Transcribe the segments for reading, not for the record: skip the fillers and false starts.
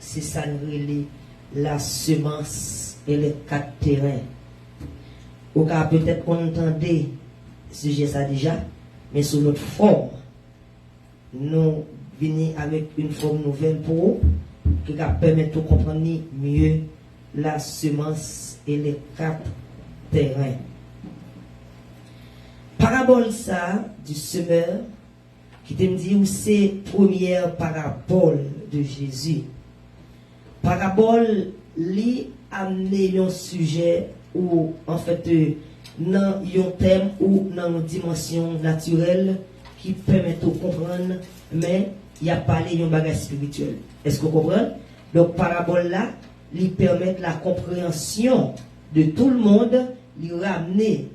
c'est ça nous la semence et les quatre terrains. Ou cas peut-être qu'on entendait sujet ça déjà, mais sous notre forme. Nous venons avec une forme nouvelle pour vous, qui va permettre de comprendre mieux la semence et les quatre terrains. Parabole ça du semeur, qui te dit où c'est première parabole de Jésus. Parabole li amener un sujet ou en fait dans un thème ou dans une dimension naturelle qui permet de comprendre, mais il y a parlé d'un bagage spirituel. Est-ce que vous comprenez? Donc parabole là, lui permet la compréhension de tout le monde, lui ramener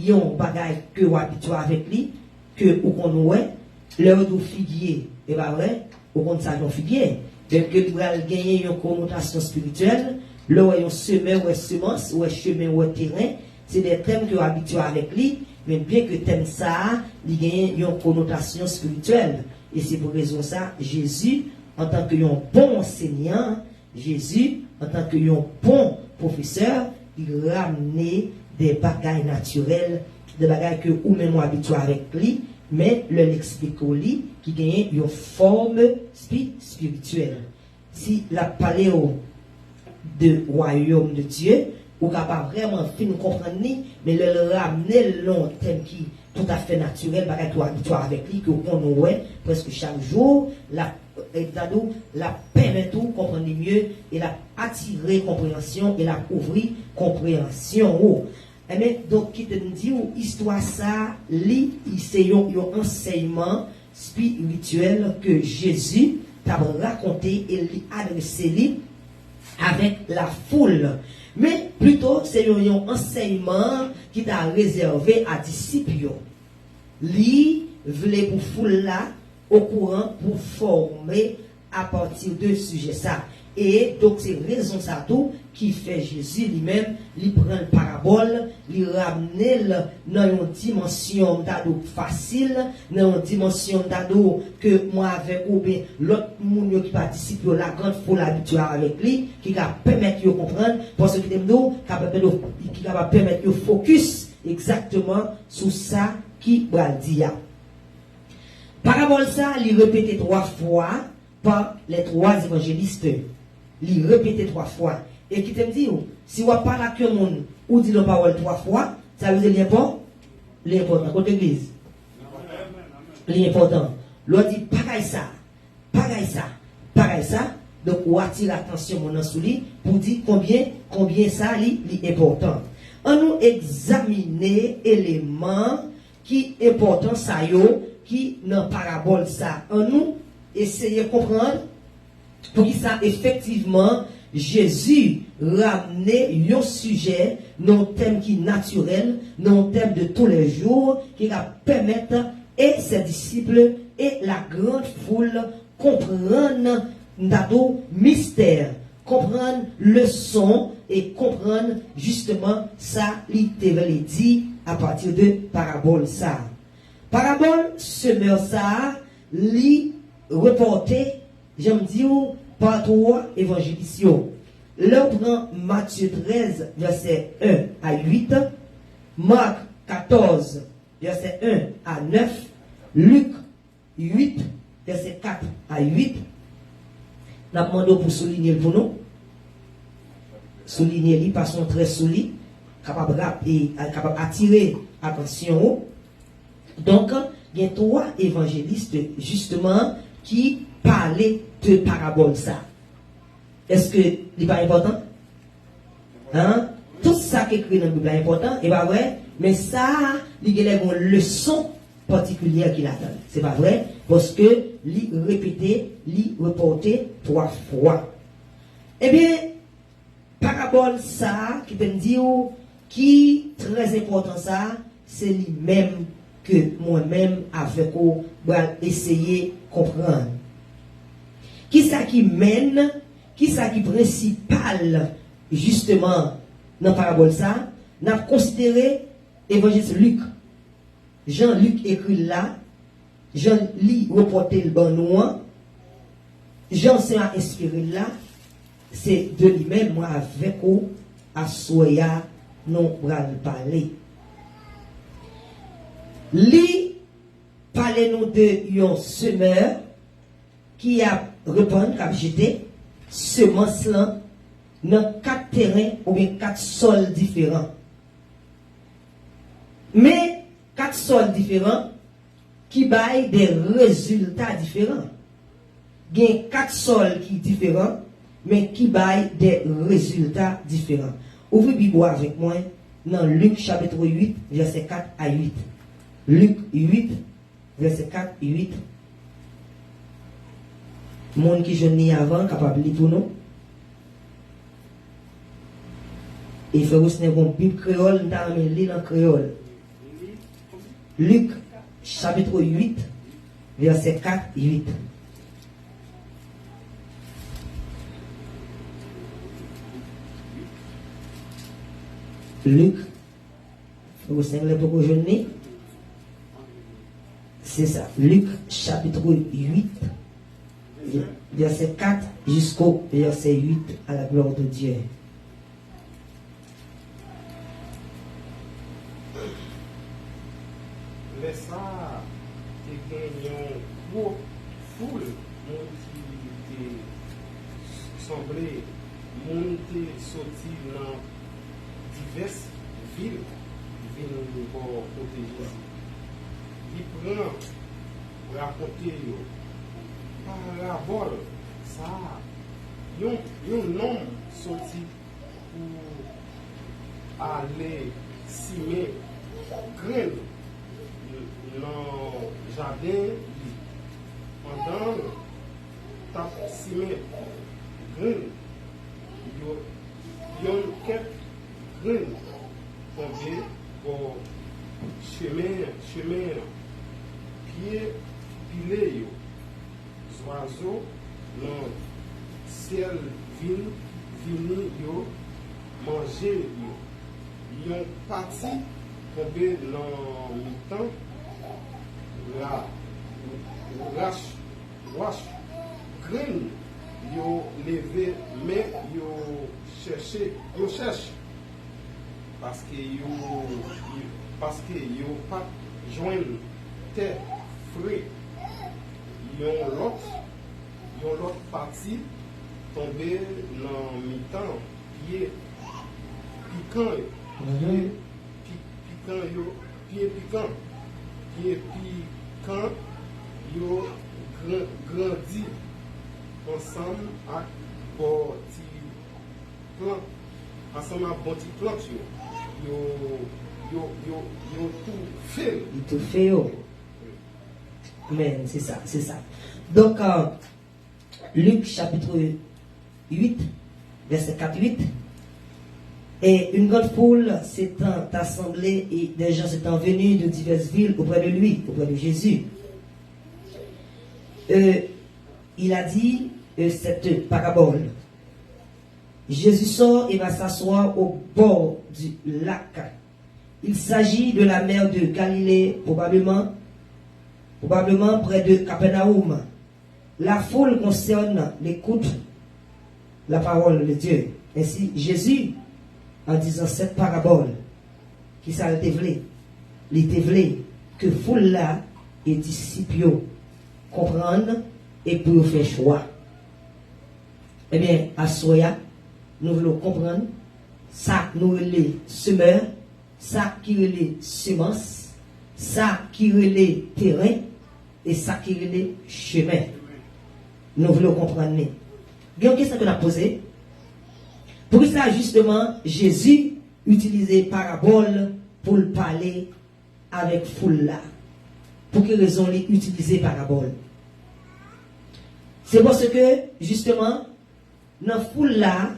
un bagage que vous habituez avec lui, que vous connaissez, l'heure de figuier, et pas vrai, vous connaissez ça, figuier. Donc, que vous allez gagner une connotation spirituelle, là où il y a un semeur ou une semence, ou un chemin ou un terrain, c'est des thèmes que vous habituez avec lui, mais bien que thème ça, il gagne une connotation spirituelle. Et c'est pour raison ça, Jésus, en tant que un bon enseignant, Jésus, en tant que un bon professeur, il ramenait des bagages naturels, des bagages que vous-même habituez avec lui, mais le l'explique au lit qui gagne une forme spirituelle. Si la paléo de royaume de Dieu, ou capable vraiment fin comprendre, mais le ramener long thème qui tout à fait naturel, bagage tout habitué avec lui, que on ouais presque chaque jour, la permet tout comprendre mieux et la attirer compréhension et la ouvrir compréhension. Mais donc, qui te dit, histoire ça, c'est un enseignement spirituel que Jésus t'a raconté et lui adressé avec la foule. Mais plutôt, c'est un enseignement qui t'a réservé à disciples. Lui voulait pour foule là, au courant, pour former à partir de ce sujet ça. Et donc c'est raison ça tout qui fait Jésus lui-même, il prend une parabole, il ramène dans une dimension d'ado facile, dans une dimension d'ado que moi avec ou bien l'autre monde qui participe la grande foule habituée avec lui, qui va permettre de comprendre, parce que qui va permettre de focus exactement sur ça qui va dire. Parabole ça, il répété 3 fois par les 3 évangélistes. Il répété 3 fois. Et qui te dit, si on parle à que monde ou dit la parole 3 fois, ça veut dire l'important. Côté l'église. L'important. L'autre dit, pareil ça. Donc, on attire l'attention mon sous lui pour dire combien ça est important. On nous examiner éléments qui important ça yo, qui dans parabole ça. On nous essayer de comprendre pour qui ça effectivement Jésus ramenait un sujet, non thème qui est naturel, non thème de tous les jours, qui va permettre et ses disciples et la grande foule comprendre notre mystère, comprendre le son et comprendre justement ça, il dit à partir de parabole ça. Parabole semeur ça, li reporté, j'aime dire, par 3 évangélistes. Là, on prend Matthieu 13, verset 1 à 8, Marc 14, verset 1 à 9, Luc 8, verset 4 à 8. Nous avons demandé pour souligner pour nous. Souligner lui, passons très solide, capable d'attirer l'attention. Donc, il y a 3 évangélistes, justement, qui parlaient de parabole ça. Est-ce que n'est pas important? Hein? Tout ça qui est écrit dans la Bible est important, et pas vrai, mais ça, il y a une leçon particulière qu'il attend. C'est pas vrai, parce que il répété, il reporté 3 fois. Eh bien, parabole ça, qui peut dire, qui très important ça, c'est lui-même que moi-même avec vous, essayer de comprendre. Qui ça qui mène, qui ça qui principal, justement, dans la parabole ça, n'a considéré évangéliste Luc. Jean-Luc écrit là, Jean lit reporté le bon noir, Jean-Saint a inspiré là, c'est de lui-même, moi avec vous, à Soya, nous allons parler. Lui, parlez-nous de un semeur qui a répondu, qui a jeté semence là dans 4 terrains ou bien 4 sols différents. Mais 4 sols différents qui baillent des résultats différents. Il y a 4 sols qui sont différents, mais qui baillent des résultats différents. Ouvrez Bible avec moi dans Luc chapitre 8, verset 4 à 8. Luc 8, verset 4 et 8. Monde qui je n'ai avant, capable de lire pour nous. Et faire aussi une Bible créole, dans le lire en créole. Luc chapitre 8, verset 4 et 8. Luc, vous savez pourquoi je n'ai. C'est ça. Luc chapitre 8, verset 4 jusqu'au verset 8 à la gloire de Dieu. Mais ça, c'est une gros foule qui semblait monter, sortir dans diverses villes pour protéger Jésus. Il prend raconter parabole, ça, un homme sorti pour aller simer graines dans le jardin pendant ta simer graines. Il y a quelques graines tombées pour chemin pied pilé yo. Oiseaux dans ciel vini yo manger yo. Yon parti tombé dans mi-temps la wash graine yo levé mais yo cherche parce que yo pas joindre terre fruit. Yon l'autre partie tombé dans mi-temps pied piquant yo grandi ensemble avec petit plant ensemble avec petit plant yo tout fait. Il tout fait. Amen, c'est ça. Donc, Luc chapitre 8, verset 4-8. Et une grande foule s'étant assemblée et des gens s'étant venus de diverses villes auprès de lui, auprès de Jésus. Il a dit cette parabole. Jésus sort et va s'asseoir au bord du lac. Il s'agit de la mer de Galilée, probablement près de Capernaum. La foule concerne l'écoute, la parole de Dieu. Ainsi, Jésus, en disant cette parabole, qui ça était vrai, il était vrai que foule là et disciples comprendre et pour faire choix. Eh bien, à Soya, nous voulons comprendre ça nous les semeurs, ça qui les semences, ça qui les terrains et ça qui les chemins. Nous voulons comprendre. Il y a une question qu'on a posée. Pour ça, justement, Jésus utilisait parabole pour parler avec foule là. Pour quelle raison il utilisait parabole? C'est parce que, justement, dans la foule là,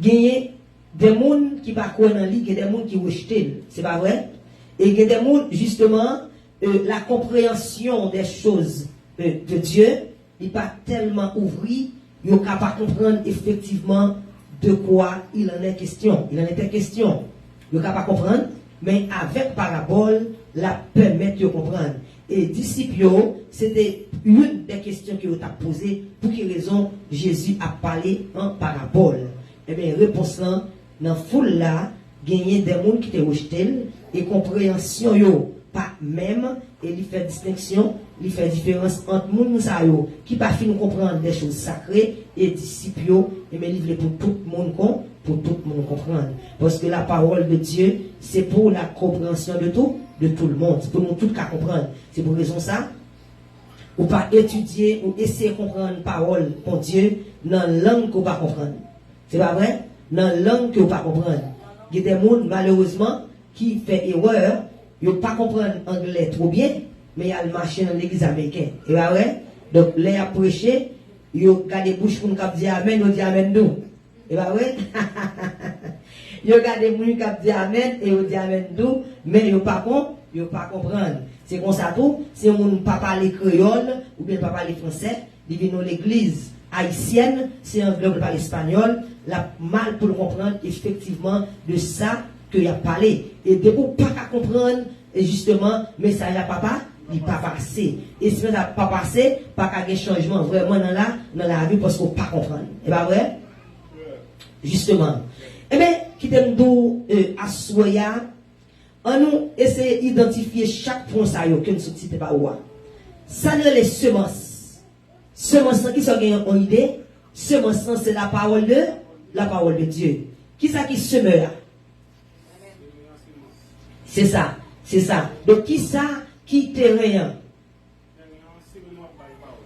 il y a des gens qui ne sont pas dans lui, il y a des gens qui rejettent. C'est pas vrai? Et il y a des gens, justement, la compréhension des choses de Dieu n'est pas tellement ouvrie, ils ne sont pas comprendre effectivement de quoi il en est question. Il en était question. Ils ne sont pas comprendre, mais avec parabole, la permettre de comprendre. Et disciples, c'était une des questions que vous avez posées, pour quelle raison Jésus a parlé en parabole. Eh bien, réponse là, dans la foule là, gagner des gens qui te rejetent et compréhension yo pas même et il fait distinction, il fait différence entre moun sa yo qui pas fin comprendre des choses sacrées et disciples et mais livre pour tout le monde comprendre parce que la parole de Dieu c'est pour la compréhension de tout le monde, c'est pour nous tous qu'à comprendre. C'est pour raison ça ou pas étudier ou essayer de comprendre la parole pour Dieu dans la langue qu'on pas comprendre. C'est pas vrai? Dans la langue qu'on pas comprendre. Il y a des gens malheureusement qui fait erreur, ils ne pas comprendre anglais trop bien, mais il y a le marché dans l'église américaine. Et pas vrai? Donc, les à prêcher, ils ont gardé bouche pour nous dire amen, ils dit amen nous. Et pas vrai? Ils ont gardé bouche pour dire amen, et ils dit amen nous, mais ils ne pas comprendre. C'est comme ça tout, si on ne pas parler créole, ou bien pas parler français, ils viennent dans l'église haïtienne, c'est un globe par l'espagnol, la mal pour comprendre effectivement de ça qu'il a parlé. Et de vous pas comprendre, et justement, message à papa, il pas passé. Et si ça n'a pas passé, pas qu'à changement vraiment dans la vie parce qu'on ne pas comprendre. Et pas vrai? Justement. Eh bien, qui t'aime d'où à soya, on nous essaie d'identifier chaque point ça que nous ne pas où. Ça les semences. Semence qui sont en idée, semence c'est la parole de Dieu. Qui ça qui semeur? C'est ça. Donc qui ça qui terrain?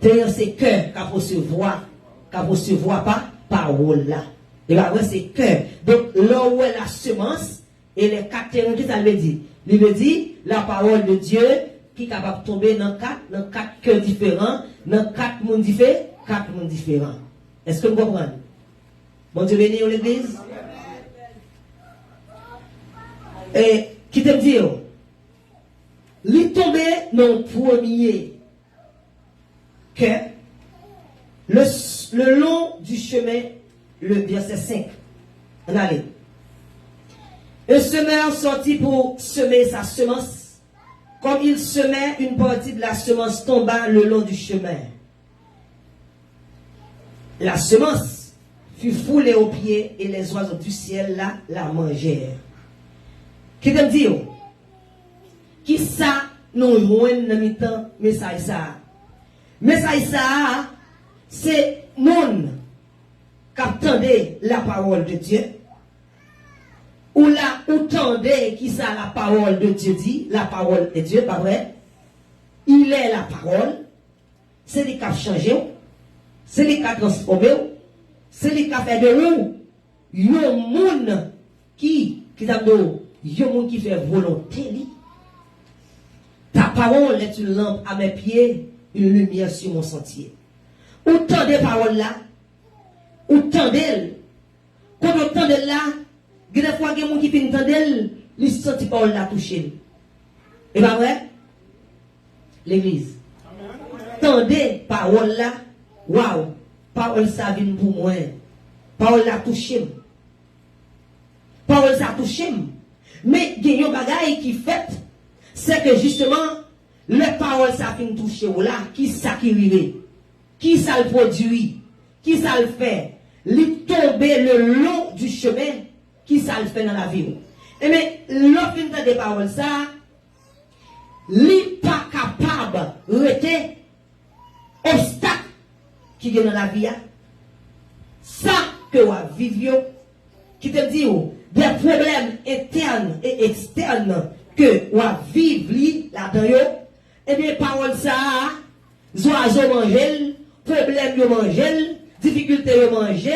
Terrain c'est cœur qu'a recevoir pas parole là. Et là c'est cœur. Donc là où est la semence et les quatre terrains qui ça veut dire? Il veut dire la parole de Dieu qui est capable de tomber dans quatre cœurs différents, dans quatre mondes différents. Est-ce que vous comprenez? Bon Dieu béni l'église. Et qui te dit, il tombe dans le premier cœur, le long du chemin, le verset 5. On allait. Un semeur sortit pour semer sa semence. Comme il semait, une partie de la semence tomba le long du chemin. La semence fut foulée aux pieds et les oiseaux du ciel la mangèrent. Qui te dit? Qui ça nous joigne dans le temps message ça? Message ça, c'est monde qui attendait la parole de Dieu. Ou là, ou tendez qui ça la parole de Dieu dit, la parole de Dieu, pas vrai? Il est la parole, c'est lui qui a changé, c'est lui qui a transformé, c'est lui qui a fait de nous, yon moun qui fait volonté. Ta parole est une lampe à mes pieds, une lumière sur mon sentier. Ou tendez parole là, ou tendez, quand on tendez là, il y a des fois, il y a des gens qui finissent d'entendre, ils ne sentent pas la toucher. Et pas vrai? L'église. Tendez parole là, waouh, parole ça vient pour moi. Parole là touche. Parole ça touche. Mais il y a un bagage qui fait, c'est que justement, le parole ça vient toucher là, qui ça qui arrive? Qui ça le produit? Qui ça le fait? Il tombe le long du chemin. Qui ça le fait dans la vie? Et mais, l'offre des paroles, ça, n'est pas capable de rester obstacle qui est dans la vie. Ça que vous vivez, qui te dit, des problèmes internes et externes que vous vivez là-dedans, et bien, paroles, ça, oiseaux mangent, problèmes mangent, difficultés mangent,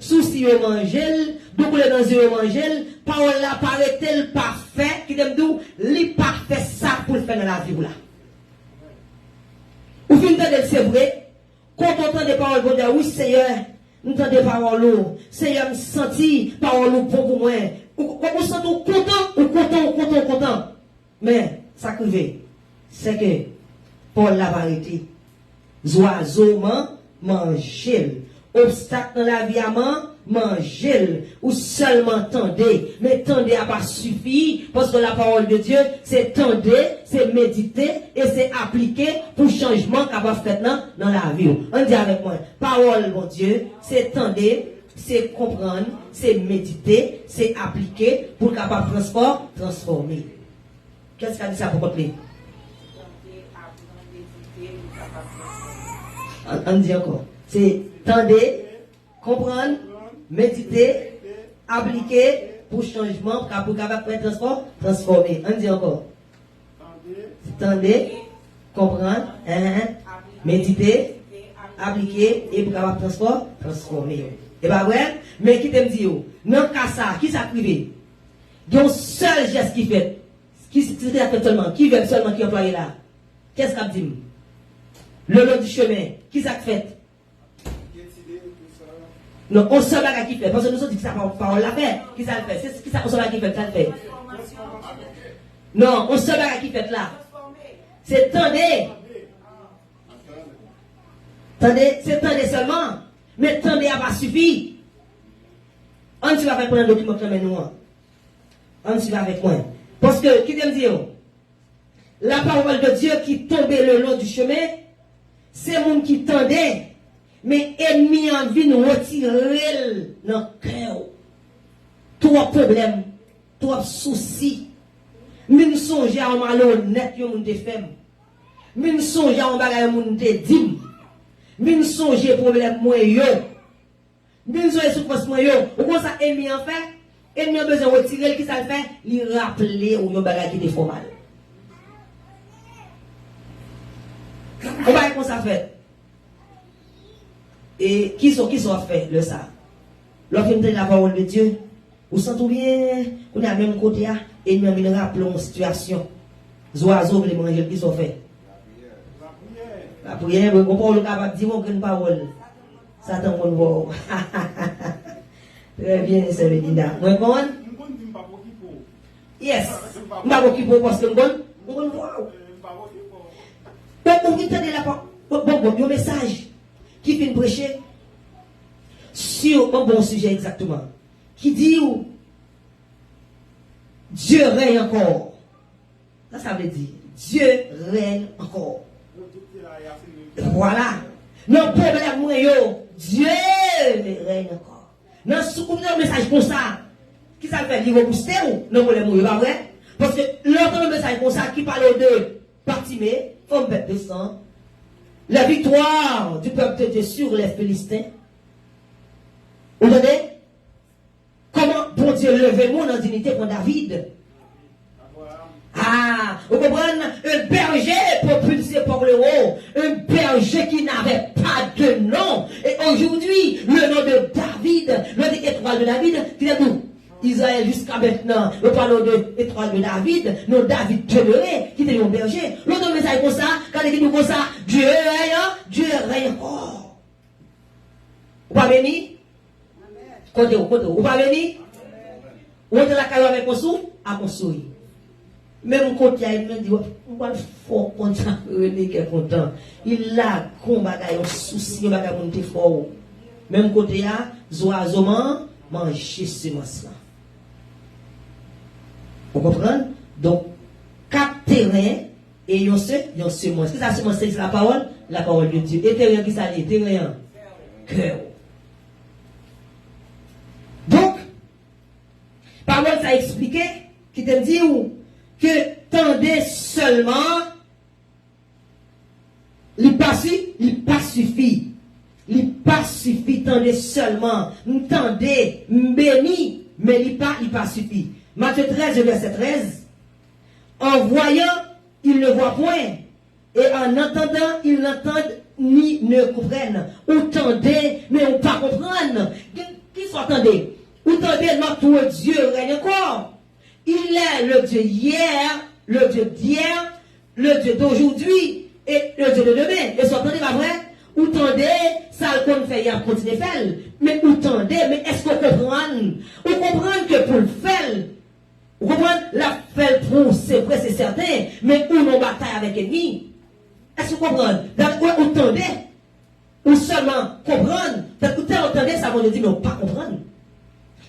soucis mangent, double dans yeux mangent, parole là paraît-elle parfait, qui t'aime d'où, li parfait ça pour le faire dans la vie là. Ou fin de c'est vrai, quand on entend des paroles pour dire, oui Seigneur, nous entendons des paroles, Seigneur, me senti paroles pour moi. Ou on sent content. Mais, ça que c'est que, Paul l'a arrêté. Oiseaux mangent. obstacle dans la vie à manger ou seulement tendez. Mais tendez a pas suffi parce que la parole de Dieu, c'est tendez, c'est méditer et c'est appliquer pour changement qu'on va faire dans la vie. On dit avec moi, parole, mon Dieu, c'est tendez, c'est comprendre, c'est méditer, c'est appliquer pour capable transformer. Qu'est-ce qu'a dit ça pour compléter? On dit encore. C'est tendez, comprendre, méditer, appliquer pour changement, pour capable transformer. On dit encore. Tendez, comprendre, méditer, appliquer et pour capable transformer. Et bien, ouais, mais qui t'aime dire, non, qu'à ça, qui s'est privé? Il y a un seul geste qui fait. Qui fait seulement? Qui veut seulement qui employé là? Qu'est-ce qu'il dit? Le long du chemin, qui s'est fait? Non, on sait pas qui fait. Parce que nous sommes dit que ça parole la fait. Qui ça le fait? C'est qui ça, on sait pas qui fait, ça le fait. Non, on sait pas qui fait là. C'est tendez. Tendez, c'est tendez seulement. Mais tendez n'a pas suffi. On ne va pas prendre un document comme nous. On ne va avec moi. Parce que, qui t'aime dire? La parole de Dieu qui tombait le long du chemin, c'est mon qui tendait. Mais ennemi en vie nous retirer dans le cœur. Trois problèmes, trois soucis. Nous songeons à un malhonnête, nous sommes femmes. Nous songeons à un bagage, nous sommes dîmes. Nous songeons à un problème, nous sommes souffrance, ou comment ça, ennemi en fait? Ennemi a besoin de retirer, qui ça le fait? Il rappeler ou un bagage qui est fort mal. On va comment ça fait? Et qui sont fait le ça? Lorsqu'on entend la parole de Dieu, vous sentez bien, on est à même côté, et nous nous rappelons une situation. Les oiseaux, les manger, qui sont faits? La prière, on peut le capable de dire une parole. Satan, on voit. Très bien, c'est Linda. Vous comprenez? Yes. Je ne sais pas qui parce que on voit. Donc, on dit la parole. Bon, un message qui vient prêcher sur un bon sujet exactement. Qui dit où Dieu règne encore. Ça veut dire Dieu règne encore. Voilà. Non problème, moi, Dieu règne encore. Non, un message comme ça, qui ça fait? Il va booster ou non problème, pas vrai? Parce que l'autre message comme ça qui parle de Partimée, homme bête de sang, la victoire du peuple de Dieu sur les Philistins. Vous entendez? Comment bon Dieu lever le monde en dignité pour David? Ah, vous comprenez? Un berger propulsé par le haut, un berger qui n'avait pas de nom. Et aujourd'hui, le nom de David, le nom d'étoile de David, qui est nous? Israël jusqu'à maintenant, nous parlons de l'étoile de David, nous David demeuré, qui était un berger. L'autre message comme ça, quand il dit comme ça, Dieu règne encore. Vous pas béni? Côté, vous pas béni? Vous êtes la caillou avec un sou, à construire. Même côté, il me dit, on va fort content, René qui est content. Il a combat, un souci, il a monter fort. Même côté, oiseaux manger semence là. Vous comprenez? Donc, 4 terrains et il y a semence. Qu'est-ce que la semence? C'est la parole de Dieu. Et terrain qui s'allie? Terrain. Cœur. Donc, parole ça a expliqué, qui te dit que tendez seulement, il pas suffit. Il pas suffit, tendez seulement. Tendez, béni, mais il pas suffit. Matthieu 13, verset 13. En voyant, ils ne voient point. Et en entendant, ils n'entendent ni ne comprennent. Ou tendez, mais on pas comprendre. Qui soit tendez? Ou tendez, notre Dieu règne encore. Il est le Dieu hier, le Dieu d'hier, le Dieu d'aujourd'hui et le Dieu de demain. Et soit tendez, pas vrai? Ou tendez, ça qu'on fait, il a continué à faire. Mais ou tendez, mais est-ce qu'on comprend? Ou comprendre que pour le faire, vous comprenez? La faire pour, c'est vrai, c'est certain, mais où nous bataille avec l'ennemi. Est-ce que vous comprenez? Ou tendez? ou seulement comprendre, parce que tu entendez ça, on dit, mais on pas comprendre.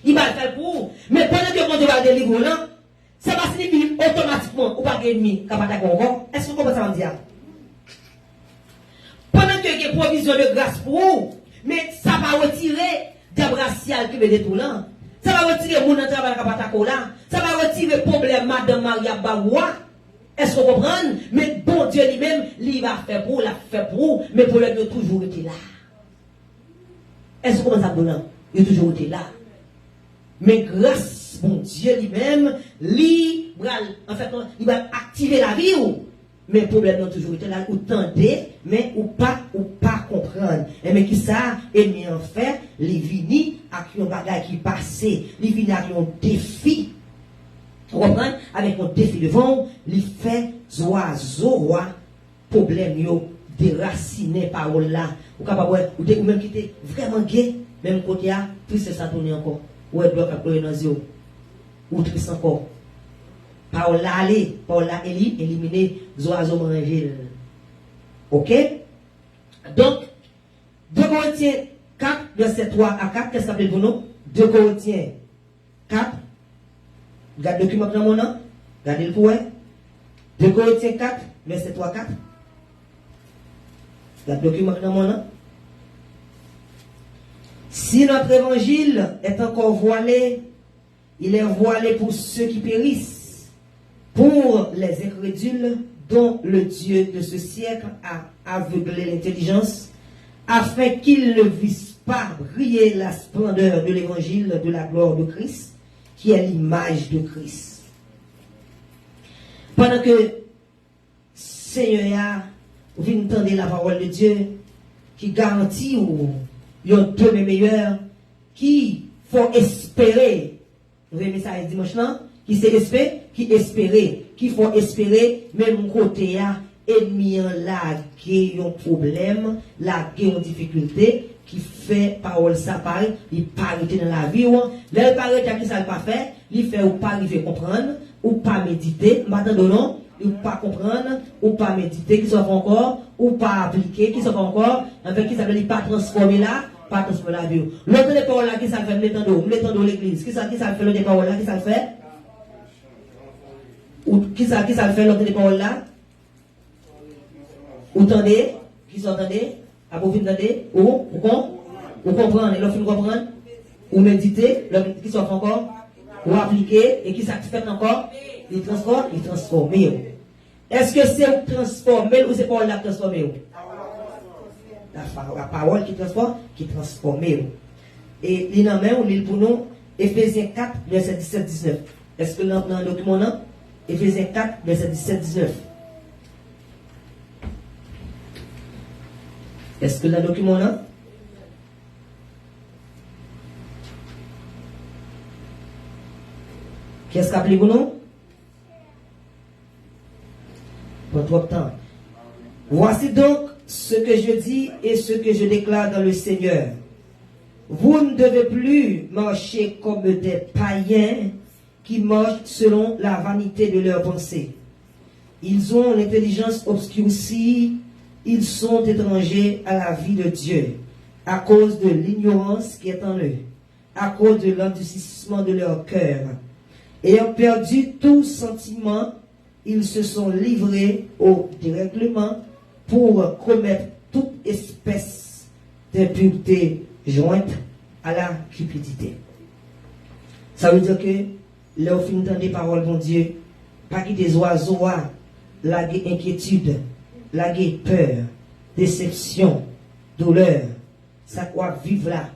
Il va le faire pour vous. Mais pendant que mon Dieu va délivrer là, ça va signifier automatiquement, ou pas d'ennemi, capable d'accord. Est-ce que vous comprenez ça, me dire? Pendant que il y a une provision de grâce pour vous, mais ça va retirer des brassiales qui veulent tout là. Ça va retirer mon travail capable là. Ça va retirer le problème Madame Maria Baroua. Est-ce que vous comprenez? Mais bon Dieu lui-même, il va faire pour, l'a fait pour vous, mais pour lui, il a toujours été là. Est-ce que vous comprenez ça, Bonan? Il a toujours été là. Mais grâce, bon Dieu lui-même, il va activer la vie. Mais le problème n'a toujours été là, ou tenter, mais ou pas comprendre. Et mais qui ça, et mis en fait, les vini, avec un bagage qui passé, les vini avec un défi. Vous comprenez? Avec un défi devant, les fait oiseaux, problème yo, déraciner parole là. Ou capable, ou même qui était vraiment gay, même côté là, plus c'est ça tourner encore. Ou est bloc à pleurer dans les yeux. Ou triste encore. Parole là, aller, parole là, éliminer les oiseaux manger. Ok? Donc, 2 Corinthiens 4, verset 3 à 4, qu'est-ce que ça fait pour nous? 2 Corinthiens 4. Regardez le document dans mon nom. Regardez le point. 2 Corinthiens 4, verset 3 à 4. Regardez le document dans mon nom. Si notre évangile est encore voilé, il est voilé pour ceux qui périssent, pour les incrédules dont le Dieu de ce siècle a aveuglé l'intelligence, afin qu'ils ne vissent pas briller la splendeur de l'évangile de la gloire de Christ, qui est l'image de Christ. Pendant que Seigneur vient entendre la parole de Dieu, qui garantit ou yon demain meilleur, qui faut espérer. Vous voyez ça dimanche là? Qui c'est espérer? Qui espérer? Qui faut espérer, même côté à ennemi en la un problème, la une difficulté, qui fait parole ça pareil, il pas arrêter dans la vie, là il pas arrêter qui ça pas fait, il fait ou pas arriver comprendre, ou pas méditer, maintenant non, ou pas comprendre, ou pas méditer, qui soit encore, ou pas appliquer, qui soit encore, avec qui ça veut dire pas transformer là, pas transformer la vie. L'autre des paroles là, qui ça fait, l'étendard l'église, qui ça fait l'autre des paroles là, qui ça fait? Ou qui ça fait l'autre des paroles là? Ou tendez, qui s'entendez, à vous entendez, ou comprendre, l'autre vous comprendre, ou méditer, l'autre qui soit encore, ou appliquer, et qui s'active encore, il transforme. Est-ce que c'est transformer ou c'est pas la transformer? La parole qui transforme. Et l'île en main, ou l'île pour nous, Éphésiens 4, verset 17-19. Est-ce que dans le document là, Éphésiens 4, verset 17-19. Est-ce que le document là? Qu'est-ce qu'appelez vous nous? Pas trop de temps. Voici donc ce que je dis et ce que je déclare dans le Seigneur. Vous ne devez plus marcher comme des païens qui marchent selon la vanité de leurs pensées. Ils ont l'intelligence obscurcie. Ils sont étrangers à la vie de Dieu, à cause de l'ignorance qui est en eux, à cause de l'endurcissement de leur cœur. Ayant perdu tout sentiment, ils se sont livrés au dérèglement pour commettre toute espèce d'impureté jointe à la cupidité. Ça veut dire que, là, au fin des paroles de Dieu, pas qu'il des oiseaux, la inquiétude, la peur, déception, douleur, ça quoi vivre là,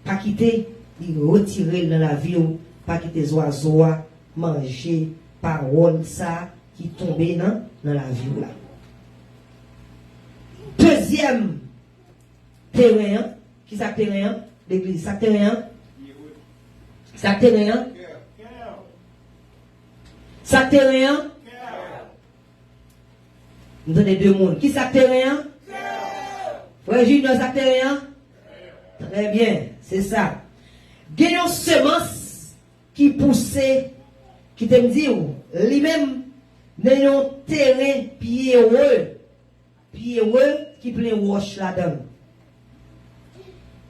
pas quitter, retirer dans la vie, pas quitter les oiseaux, manger, parole, ça, qui tombait dans la vie là. Deuxième terrain, qui ça terrain, l'église, ça terrain, ça terrain, ça terrain. Nous avons deux mondes. Qui s'acte rien? Frère Junior s'acte rien? Très bien, c'est ça. Il y a une semence qui poussait, qui te dit, lui-même, dans un terrain pierreux, qui plein roche là-dedans.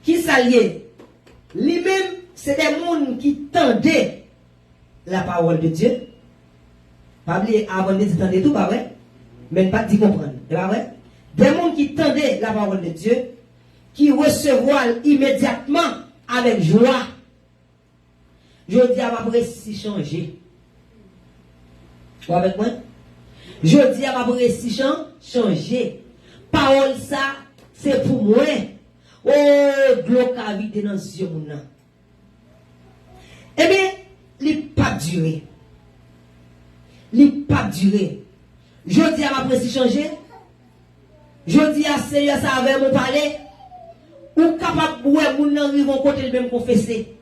qui s'alliait. Lui-même, c'est des gens qui tendaient la parole de Dieu. Pas oublier avant de dire tout, pas vrai? Mais pas d'y comprendre. C'est pas vrai? Des gens qui tendaient la parole de Dieu, qui recevront immédiatement avec joie. Je dis à ma précis changer. Vous avec moi? Je dis à ma précis changer. Parole ça, c'est pour moi. Oh, gloire à vide dans ce monde. Eh bien, il n'a pas duré. Il n'a pas duré. Je dis à ma précis changer. Je dis à Seigneur, ça avec mon palais. Ou capable de voir mon nan vivant côté le même confesser.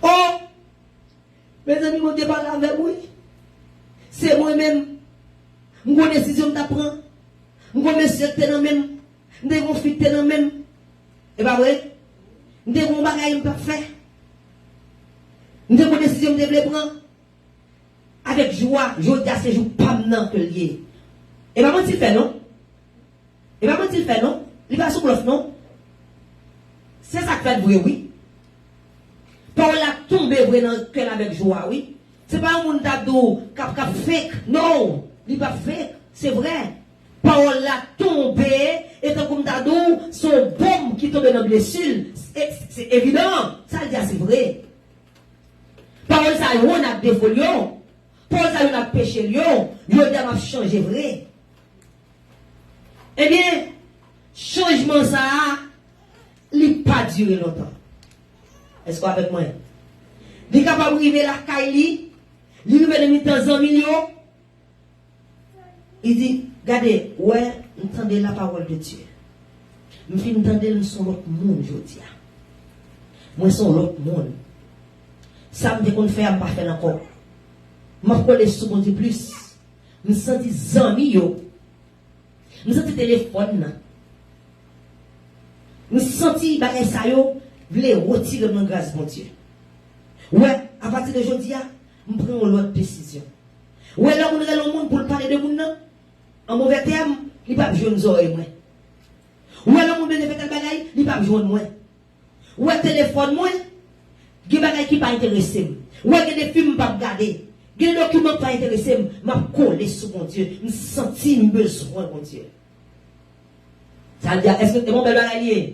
Oh, mes amis, mon débat avec moi. C'est moi-même. Mon décision d'apprendre. Mon monsieur dans même. Mon conflit dans même. Et pas vrai? Mon bagage pas fait. Mon décision de prendre. Avec joie, je dis à ces jours pas maintenant que lié. Et pas mentir fait non? Et pas mentir fait non? Il va sur l'offre non? C'est ça que fait vrai, oui. Parole a tombé vrai dans le cœur avec joie, oui. C'est pas un monde d'abdo cap fake, non. Il pas fake, c'est vrai. Parole a tombé, et tant comme d'abdo, son bombe qui tombe dans le blessure. C'est évident. Ça le dit, c'est vrai. Parole ça, on a des folions. Parole ça, on a péché lion. Il a changé vrai. Eh bien, changement ça, il n'a pas duré longtemps. Est-ce qu'on avec moi? Il est capable de arriver la Kaili, il arrive de temps en millions. Il dit, regardez, ouais, entendez la parole de Dieu. Je finis d'entendre son autre monde aujourd'hui. Moi, son l'autre monde. Ça me dit qu'on fait, je ne pas faire encore. Je me connais souvent de plus. Je me sens des amis, yo. Je me sens téléphone. Je me sens que ça yo, voulez retirer mon grâce, mon Dieu. Ouais, à partir de aujourd'hui, je prends l'autre décision. Ouais, là, on a le monde pour parler de monde. En mauvais terme, il n'y a pas besoin de oreilles. Ouais, là, on a fait un bagage, il n'y a pas besoin de moi. Ouais, téléphone, moi, il y a des bagages qui ne pas intéressés. Ouais, il y a des films pas regarder. Il y a des documents pas intéressés. Je vais coller sur mon Dieu. Je me sens besoin, mon Dieu. Ça veut dire, est-ce que c'est mon bel bagage?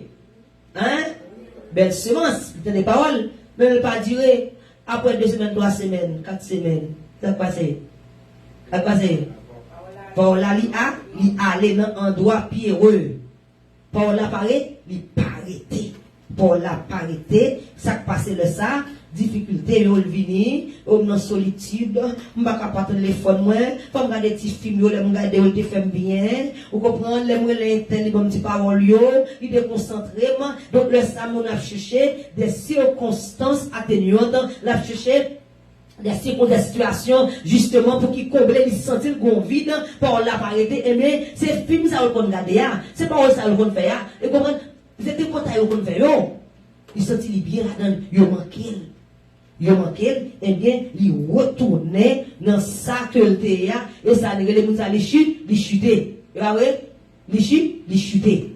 Hein? Belle semence, c'est des paroles, mais elle ne pas durer après 2 semaines, 3 semaines, 4 semaines. Ça va passer. Ça va passer. Pour la li aller dans un endroit pierreux. Pour la parler, li pas arrêter. Pour la parité, ça passe le ça, difficulté, yo le vini, ou dans solitude, m'pa capable téléphone moi, faut regarder des petits films yo, les regarder ou te fait bien, ou comprendre les moi les bon petit parole yo, il est concentré, donc le ça on a cherché des circonstances atténuantes, l'a cherché des situations justement pour qu'ils comblent les sentir qu'on vide pour la parité, et bien ces films ça on regarder, c'est pas ça on fait, et comprendre. C'était quand on fait, il sentit bien là-dedans, il manquait, et bien, il retournait dans sa que le théâtre, et ça, les chuter. Il chuter.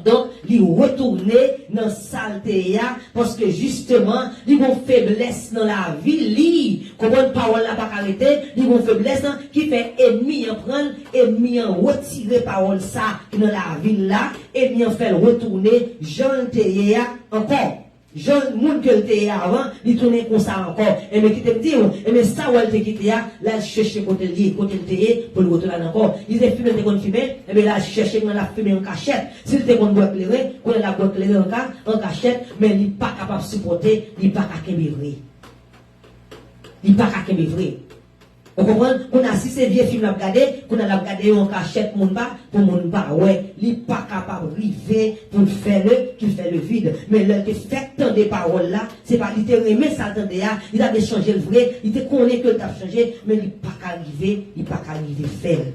Donc, il retournait dans sa théâtre, parce que justement, il a une faiblesse dans la vie, comment une parole n'a pas arrêté, il a une faiblesse qui fait ennemi en prendre, ennemi en retirer parole ça dans la ville là, ennemi en fait retourner, Jean théâtre encore. Jean, moun que le théâtre avant, il tournait comme ça encore. Et mais qui te dit, et mais ça, où elle te quitte, là, chercher côté le théâtre, pour le retourner encore. Il est fumé, il est fumé, et bien là, chercher dans la fumée en cachette. S'il était qu'on doit éclairer, qu'on a la boîte éclairée en cachette, mais il n'est pas capable de supporter, il n'est pas capable de vrai. Il n'est pas capable de vrai. Vous comprenez? Qu'on a si ces vieux films à regarder, qu'on a regardé en cachette, mon bas, pour mon bas, ouais, il n'est pas capable de river pour faire qu'il fait le vide. Mais le fait tant des paroles là, c'est pas, il t'a remis ça dans il a changé le vrai, il te connaît que tu as changé, mais il n'est pas arrivé, il n'est pas arrivé faire.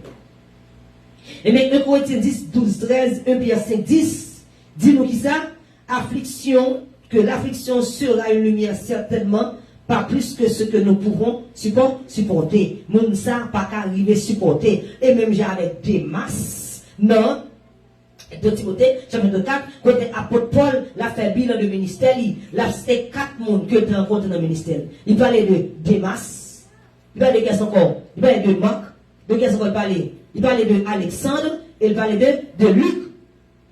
Et mais 1 Corinthiens 10, 12, 13, 1 Pierre 5, 10, dis-nous qui ça? Affliction, que l'affliction sera une lumière certainement, pas plus que ce que nous pouvons supporter. Nous ça pas qu'arriver supporter. Et même j'ai avec des masses, non, De Timothée, chapitre 4, côté apôtre Paul, l'a fait bilan de ministère, l'a fait 4 mondes que tu rencontres dans le ministère. Il parlait de Démas, il parlait de qui encore? Il parlait de Marc, de qui encore il parlait? Il parlait de Alexandre, et il parlait de Luc.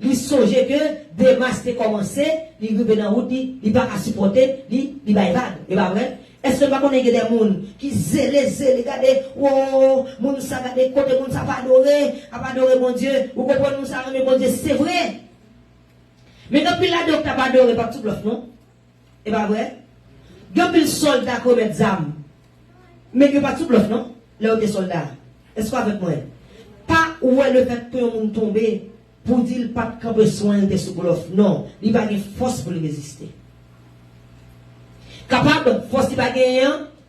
Il songeait que Démas était commencé, il arrivait dans la route, il n'a pas à supporter, il va évadre. Et pas vrai? Est-ce que vous connaissez des gens qui zèlent, regardez, oh, moun sa regardez, côté moun sa pas adorer mon Dieu, ou comprenez moun sa aimer mon Dieu, c'est vrai. Mais depuis là, donc, t'as pas adoré par tout bluff, non? Et pas vrai? Depuis le soldat qui met des armes, mais il n'y a pas tout bluff, non? Là où des soldats. Est-ce qu'avec moi? Pas où est le fait que moun tombe pour dire pas de camper soin de ce bluff, non. Il n'y a pas de force pour le résister. Capable, force pas gagner,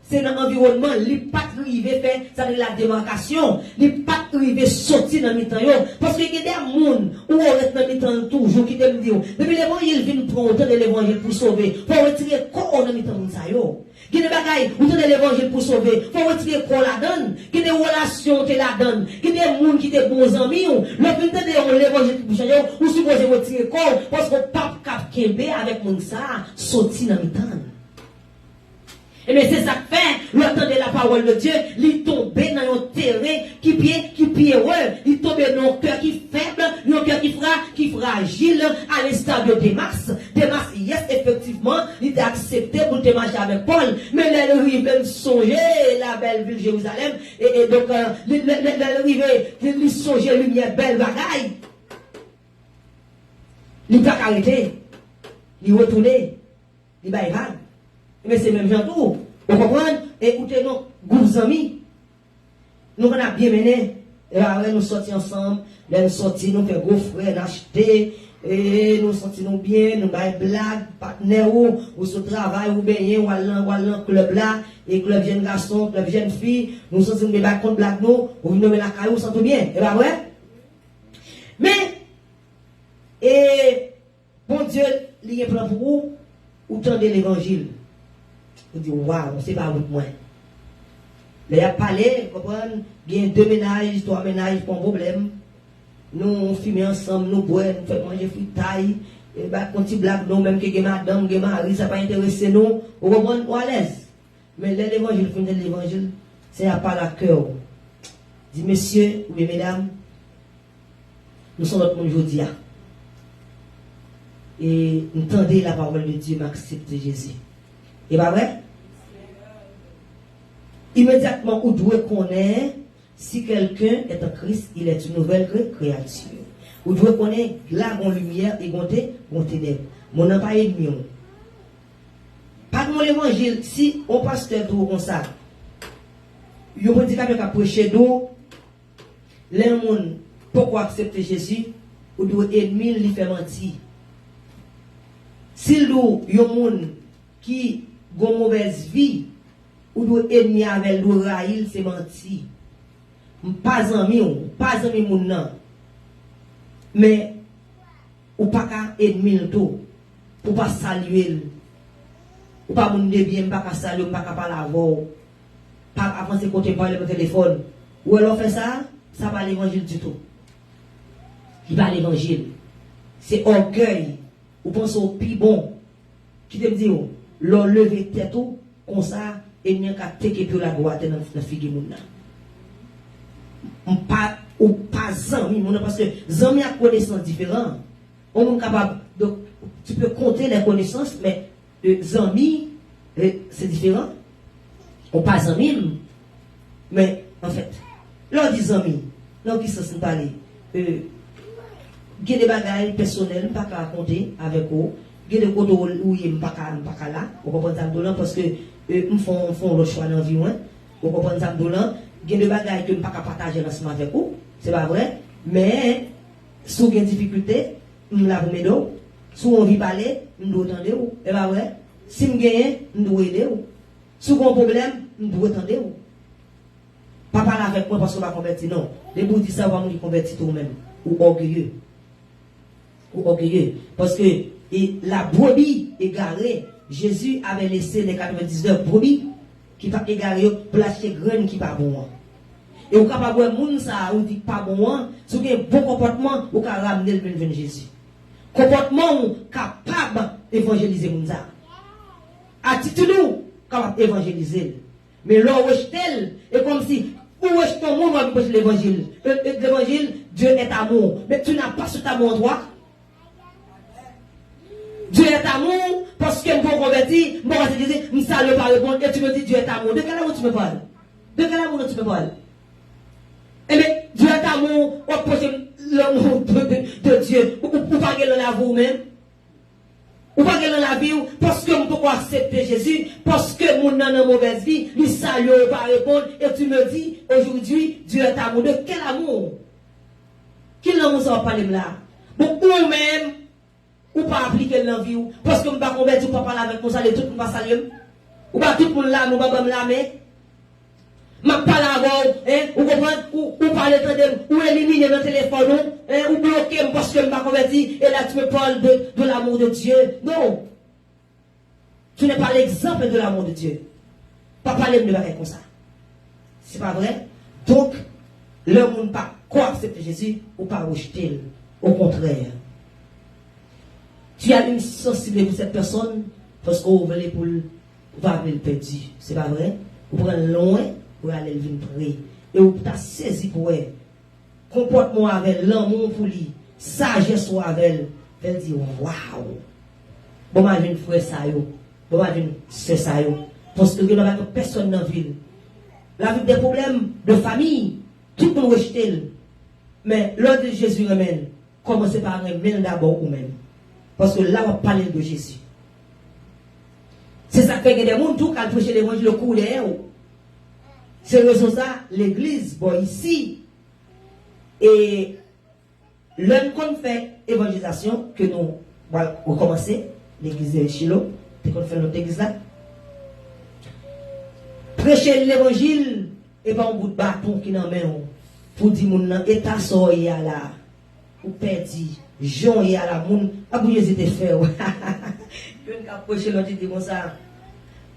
c'est dans l'environnement, il pas arrivé faire ça de la démarcation, il pas arrivé sortir dans le temps parce que il y a des gens où on reste dans le temps toujours qui te dire depuis l'évangile vient prendre de l'évangile pour sauver, faut retirer quoi dans le temps ça yo. Il y a des bagailles où de l'évangile pour sauver, faut retirer quoi la donne, il y a des relations te la donne, il y a des gens qui te bons amis, le but de l'évangile pour changer ou supposé retirer quoi parce que pape cap kembe avec mon ça sortir dans le temps. Et bien c'est ça que fait, le temps de la parole de Dieu, il tombe dans un terrain qui pied heureux, il tombe dans un cœur qui faible, un cœur qui fragile, à l'instar de Démas. Démas, yes, effectivement, il a accepté pour te marcher avec Paul, mais là, il arrive songer la belle ville Jérusalem, et donc, il arrive, il songe lumière, belle bagaille. Il n'a pas arrêté, il retourne, il va évadre. Mais c'est même gens tout. Vous comprenez? Écoutez, nos groupes amis, nous on a bien mené. Et après, nous sortis ensemble. Là, nous sortis, nous faisons gros frères, nous acheter. Et nous sortis bien, nous faisons blagues, partenaires, ou sur travail, ou bien, ou allant, club là, et club jeune garçon, club jeune fille. Nous sortis, nous faisons contre blague, nous, ou nous mettons la caillou, nous sentons bien. Et pas vrai? Mais, et, bon Dieu, il y a un plan pour vous, ou tendez l'évangile. Vous dites, waouh, c'est pas avec moi. Là, il y a parlé, vous comprenez, il y a 2 ménages, 3 ménages, pas de problème. Nous fumons ensemble, nous boivons, nous faisons manger fritaille, et bah, quand tu blagues, nous, même que madame, que mari, ça n'a pas intéressé nous, vous comprenez, ou à l'aise. Mais l'évangile, l'évangile, c'est à part la cœur. Dis, messieurs, ou mesdames, nous sommes notre monde aujourd'hui. Et nous tendez la parole de Dieu, m'accepte Jésus. Et pas vrai? Immédiatement, vous devez connaître si quelqu'un est en Christ, il est une nouvelle créature. Vous devez connaître là, en lumière et mon ténèbres. Mon n'a pas ennemi. Pas de mon évangile, si on pasteur tout comme ça, il peut dire qu'avec un prêcher d'eau, les gens, pourquoi accepter Jésus, vous devez ennemi, lui faire mentir. S'il y a un monde qui a une mauvaise vie, ou doit ennemi avec le raïl, c'est menti. Pas ami moun nan. Mais, ou pas qu'à ennemi tout, ou pas saluer, ou pas moun de bien, pas qu'à saluer, pas qu'à parler avant, pas qu'à penser côté parler au téléphone. Ou alors fait ça, ça va l'évangile du tout. Il va l'évangile. C'est orgueil. Ou pensez au plus bon. Qui te dit, l'on lever tête comme ça, et n'y a qu'à teke pour la droite dans la figure moun nan. Ou pas zami moun nan, parce que zami a connaissance différente. On est capable de, tu peux compter les connaissances, mais zami, c'est différent. On pas zami, mais en fait, l'on dit zami, l'on qui se parler. Il y a des bagages personnels, pas qu'à raconter avec vous. Il y a des côtés où il n'y a pas là. Vous comprenez ça parce que nous font le choix dans la vie. Vous comprenez ça? Il y a des bagages que nous ne pouvons pas partager ensemble avec vous. C'est pas vrai. Mais, si vous avez des difficultés, nous l'avons mis d'eau. Si vous avez parler, nous devons attendre. C'est pas vrai. Si vous gagnez, nous devons aider. Si vous avez un problème, nous devons attendre. Pas parler avec moi parce que vous ne convertir. Non. Les bouts disent ça, vous allez convertir vous-même. Ou orgueilleux. Ou orgueilleux. Parce que la brebis égarée, Jésus avait laissé les 99 brebis qui pas égarées pour lâcher graines qui pas bon. Et vous capable de moun ça, ou dit pas bon, si vous avez un bon comportement, vous pouvez ramener le bénéfice de Jésus. Comportement capable d'évangéliser moun ça. Attitude capable d'évangéliser. Mais là, et comme si, où est-ce ton monde va prêcher l'évangile? L'évangile, Dieu est amour. Mais tu n'as pas cet amour en toi. Dieu est amour, parce que mon converti, moi, je dis, je ne sais pas répondre, et tu me dis, Dieu est amour. De quel amour tu me parles? De quel amour tu me parles? Eh bien, Dieu est amour, on approche l'amour de Dieu. Ou pas dans la vie même. Ou pas dans la vie, parce que on peut accepter Jésus, parce que mon nan en mauvaise vie, lui salue, pas répondre, et tu me dis, aujourd'hui, Dieu est amour. De quel amour? Quel amour ça va parler là? Bon, ou même, ou pas appliquer l'envie, parce que je ne pas convertir, ou pas parler avec mon salut, tout le monde va saluer. Ou pas tout le monde là, nous va me lamer. Je ne parle avec vous, ou comprendre, ou parler de ou éliminer mon téléphone, ou bloquer parce que je ne pas convertir, et là tu me parles de l'amour de Dieu. Non. Tu n'es pas l'exemple de l'amour de Dieu. Pas parler de faire comme ça. C'est pas vrai? Donc, le monde pas quoi accepter Jésus, ou pas rejeter. Au contraire. Tu as une sensibilité pour cette personne parce qu'on veut pour le perdu. C'est pas vrai? Vous prenez loin pour aller le venir près. Et vous t'as saisi pour elle. Comportement avec l'amour pour lui. Sagesse avec elle. Elle dit waouh. Bon, moi, j'ai une frère ça yo. Bon, moi, j'ai une sœur ça yo. Parce que il n'y a personne dans la ville. La vie des problèmes de famille. Tout le monde rejette. Mais l'ordre de Jésus remène. Commencez par remettre d'abord vous-même. Parce que là, on parle de Jésus. C'est ça qui fait que des gens qui ont prêché l'évangile le coup derrière. C'est raison ça, l'église, bon, ici. Et l'homme qu'on fait évangélisation, que nous allons recommencer, l'église de Chilo, qu'on fait notre église là. Prêcher l'évangile, et pas un bout de bâton qui n'en met pour dire mon état sort là, ou perdu. Jean et à la moun, à vous j'étais fait. Je ne peux pas l'autre dit comme ça.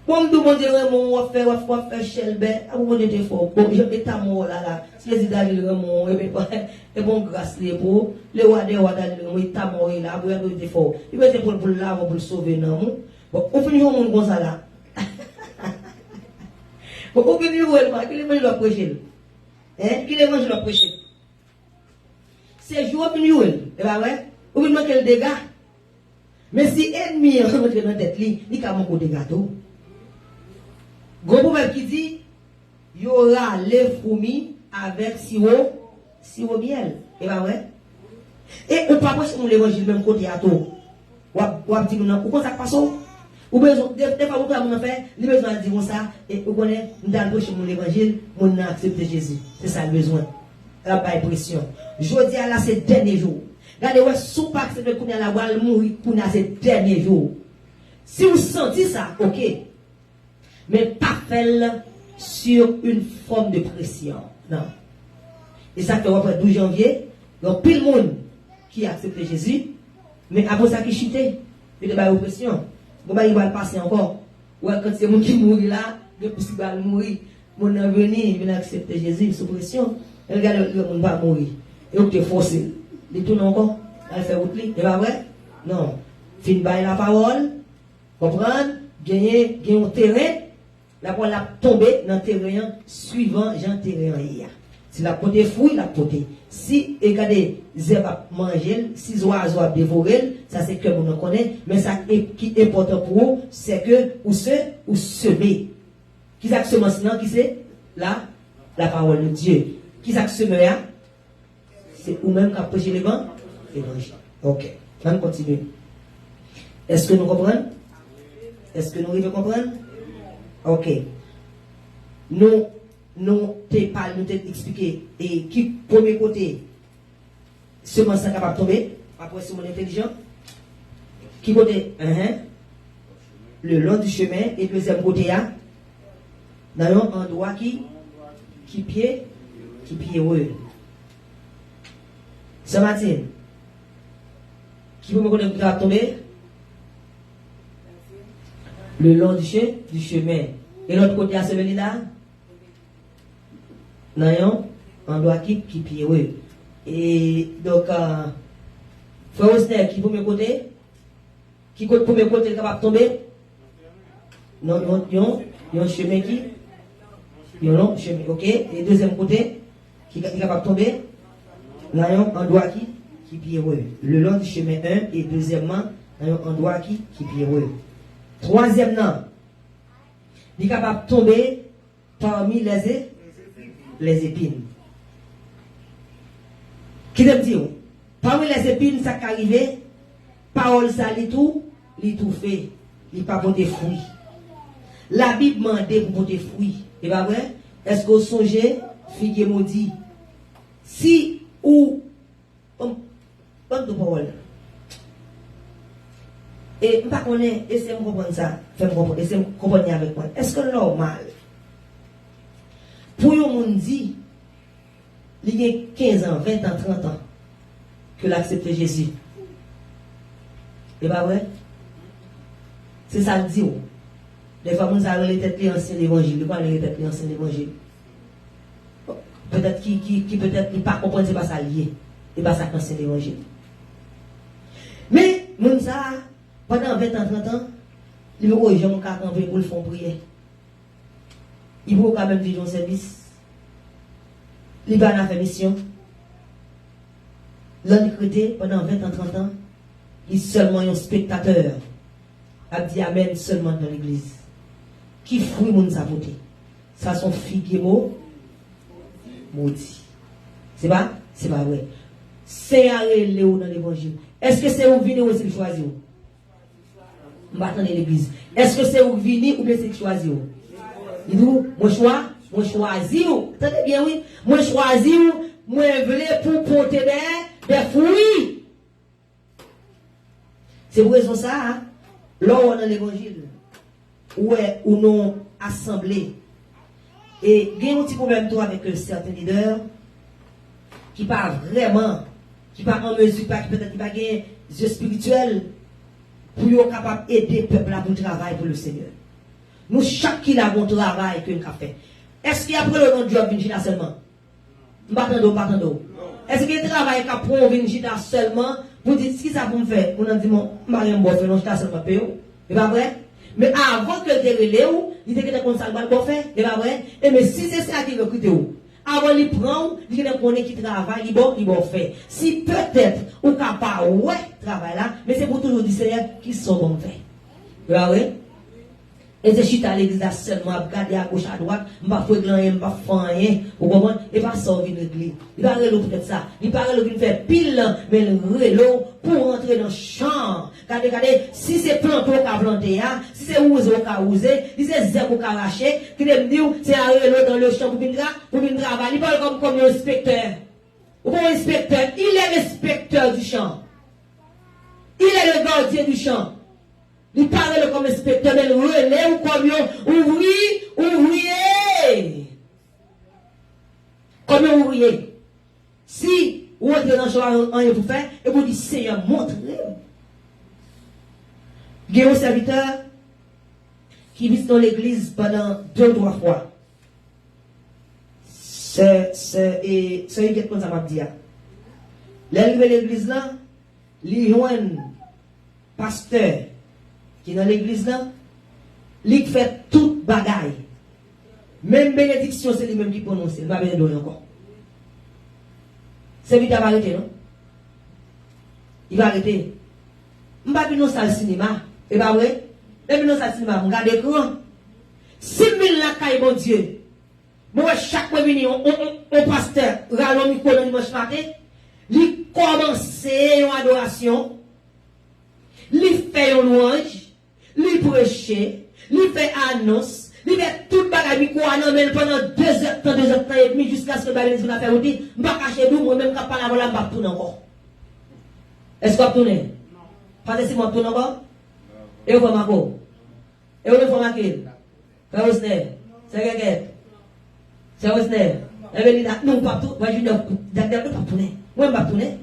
Comme tout le monde dit, on va faire Shelbe, à vous j'étais fort. Bon, je vais être mort là. Si les Israéliens remont, et bon, grâce les pour, les Wadé, ils sont morts là, vous j'étais fort. Il va être pour le laver, pour le sauver, non? Bon, au final, on comme ça là. Bon, au final, on va qu'il évangile la prêcher. Hein? Qu'il évangile la prêcher. C'est jouer pour nous, et bien ouais, ou bien quel dégât. Mais si ennemi rentre dans la tête, il y a beaucoup de dégâts. Gros proverbe qui dit, il y aura les fourmis avec sirop miel, et bien ouais. Et on ne peut pas prêcher l'évangile même côté à tout. Ou à dire non, ou comment ça passe? Ou besoin, des fois, vous avez fait, il besoin de dire ça, et vous connaissez, nous allons prêcher l'évangile, nous accepter Jésus. C'est ça le besoin. La pression. Je dis à la ces derniers jours. Regardez, ouais, sous pas que c'est qu'on a la voile mourir pour ces derniers jours. Si vous sentez ça, ok. Mais pas faire sur une forme de pression. Non. Et ça fait après 12 janvier, donc pile monde qui a accepté Jésus, mais après ça qui chutait, il y a une pression. Bon, bah, il va le passer encore. Ouais, quand c'est moi qui mourit là, depuis qu'il va mourir, mon avenir, il vient accepter Jésus sous pression. Regardez, le monde va mourir. Et vous êtes forcé. Il tourne encore. Elle fait votre lit. C'est pas vrai? Non. Fin bail la parole. Comprendre? Gagner un terrain. La parole a tombé dans le terrain suivant Jean terrain hier. Si la pote fouille, la pote. Si, regardez, zèbre a mangé, si oiseaux a dévoré, ça c'est que vous connaissez. Mais ça qui est important pour vous, c'est que vous semez. Qui ça semence maintenant? Qui c'est? Là, la parole de Dieu. Qui ça se met? C'est vous-même qui a prêché l'évangile. Ok. On continue. Est-ce que nous comprenons? Est-ce que nous arrivons à comprendre? Ok. Nous t'expliquer. Et qui, premier côté, seulement ça capable de tomber, après c'est mon intelligent. Qui côté? Le long du chemin. Et deuxième côté, dans un endroit qui pied heureux. Ce matin, qui peut me connaître qui va tomber? Le long du chemin. Et l'autre côté à ce là? Non, on doit qui pied, oui. Et donc, frère Osner, qui premier côté? Qui côté premier côté est capable de tomber? Non, yon chemin qui? Yon chemin, ok. Et deuxième côté, qui est capable de tomber? Là, on doit qui pied, oui. Le long du chemin 1, et deuxièmement, on doit qui pied, oui. Troisième, non. Il est capable de tomber parmi les épines. Qui te dit? Parmi les épines, ça qui arrive, parole ça, il tout fait. Il pas porter fruit. La Bible demande pour porter fruit. Et pas vrai? Est-ce que vous songez, figue maudit? Si ou pas de parole. Et pas connaître, essayez de comprendre ça, essayez de comprendre avec moi. Est-ce que c'est normal? Pour un monde dit, il y a 15 ans, 20 ans, 30 ans, que l'accepte Jésus. Et pas vrai? C'est ça le dit. Des fois, nous avons les têtes anciennes l'évangile. Pourquoi les têtes anciennes l'évangile? Peut-être qui peut-être pas comprendre, c'est pas ça lié. C'est pas ça l'ancien l'évangile. Mais, nous ça, pendant 20 ans, 30 ans, il veut que les gens pour le font prier. Il veut quand même vivre un service. Il va faire mission. L'homme créé pendant 20 ans, 30 ans, il est seulement un spectateur. A dit Amen seulement dans l'église. Qui fruit mon saboté? Ça sont figues maudit. C'est pas vrai. C'est arrêté dans l'évangile. Est-ce que c'est où venir ou c'est choisir? M'attendre l'église. Est-ce que c'est où venir ou bien c'est choisir? Il dit, moi choisi. Attendez bien, oui. Moi choisi, moi voulais pour porter des fruits. C'est pour raison ça, hein? Là, on est dans l'évangile, où nous assemblés. Et il y a un petit problème avec certains leaders qui pas vraiment, qui pas en mesure, peut-être qui pas des yeux spirituels pour être capable d'aider le peuple à pour travail pour le Seigneur. Nous, chaque qui a un travail que nous avons fait. Est-ce qu'il y a après le nom de Dieu Vinjida seulement? M'attendons. Est-ce qu'il y a un travail qui a pour Vinjida seulement pour dire ce qui ça pour me faire? On a dit, mon mari m'a fait, non, je t'ai seulement payé. C'est pas vrai? Mais avant que le dérélé, il était comme ça, il va faire. C'est pas vrai? Et mais si c'est ça qui recrute, avant de prendre, il connaît qui travaille, il va faire. Si peut-être, ou capable, ouais, travail là, mais c'est pour toujours dire, Seigneur, qui sont bons faire. C'est pas vrai? Et je suis à l'église seulement, regarder à gauche, à droite, je ne vais pas faire rien, je ne vais pas faire rien. Vous comprenez? Il va sortir de l'église. Il va relouvrir peut-être ça. Il va relouvrir faire pile, mais le relo pour rentrer dans le champ. Regardez, si c'est planté au cas planté, si c'est ousé au cas ousé, si c'est zèbre au cas arraché, qui me dit, c'est un relo dans le champ pour venir travailler. Il parle comme un inspecteur. Ou un inspecteur, il est l'inspecteur du champ. Il est le gardien du champ. Il parle comme inspecteur, mais le relais ou comme ouvrier. Comme un ouvrier. Si vous entrez dans le champ, rien pour faire, et vous dites, Seigneur, montrez. Il y a un serviteur qui vit dans l'église pendant 2 ou 3 fois. C'est une chose à m'a dire. L'arrivée de l'église là, il y a un pasteur qui est dans l'église là, il fait toute bagaille. Même bénédiction, c'est lui-même qui prononce. Il va bien donner encore. C'est lui qui va arrêter, non? Il va arrêter. Je ne vais pas venir dans le cinéma. Et pas vrai? Je vais venir dans le cinéma. Je regarde l'écran. 6 000 lacailles, mon Dieu. Moi, chaque fois que on pasteur, râle au micro le dimanche matin, il commence une adoration, il fait une louange, il prêche, il fait annonce, il fait toute bagaille micro pendant 2 heures et demie jusqu'à ce que le nous a fait dire, je ne vais pas cacher d'où, moi-même, quand je parle avant, je vais tourner encore. Est-ce que vous tournez? Non. Pas de si moi tourne encore? Et vous ma go? Et vous faites ma kill? Frère Osner? C'est quelqu'un? C'est Osner? Et bien, nous, pas tout, moi, je ne vais pas tourner. Moi, je ne vais pas tourner.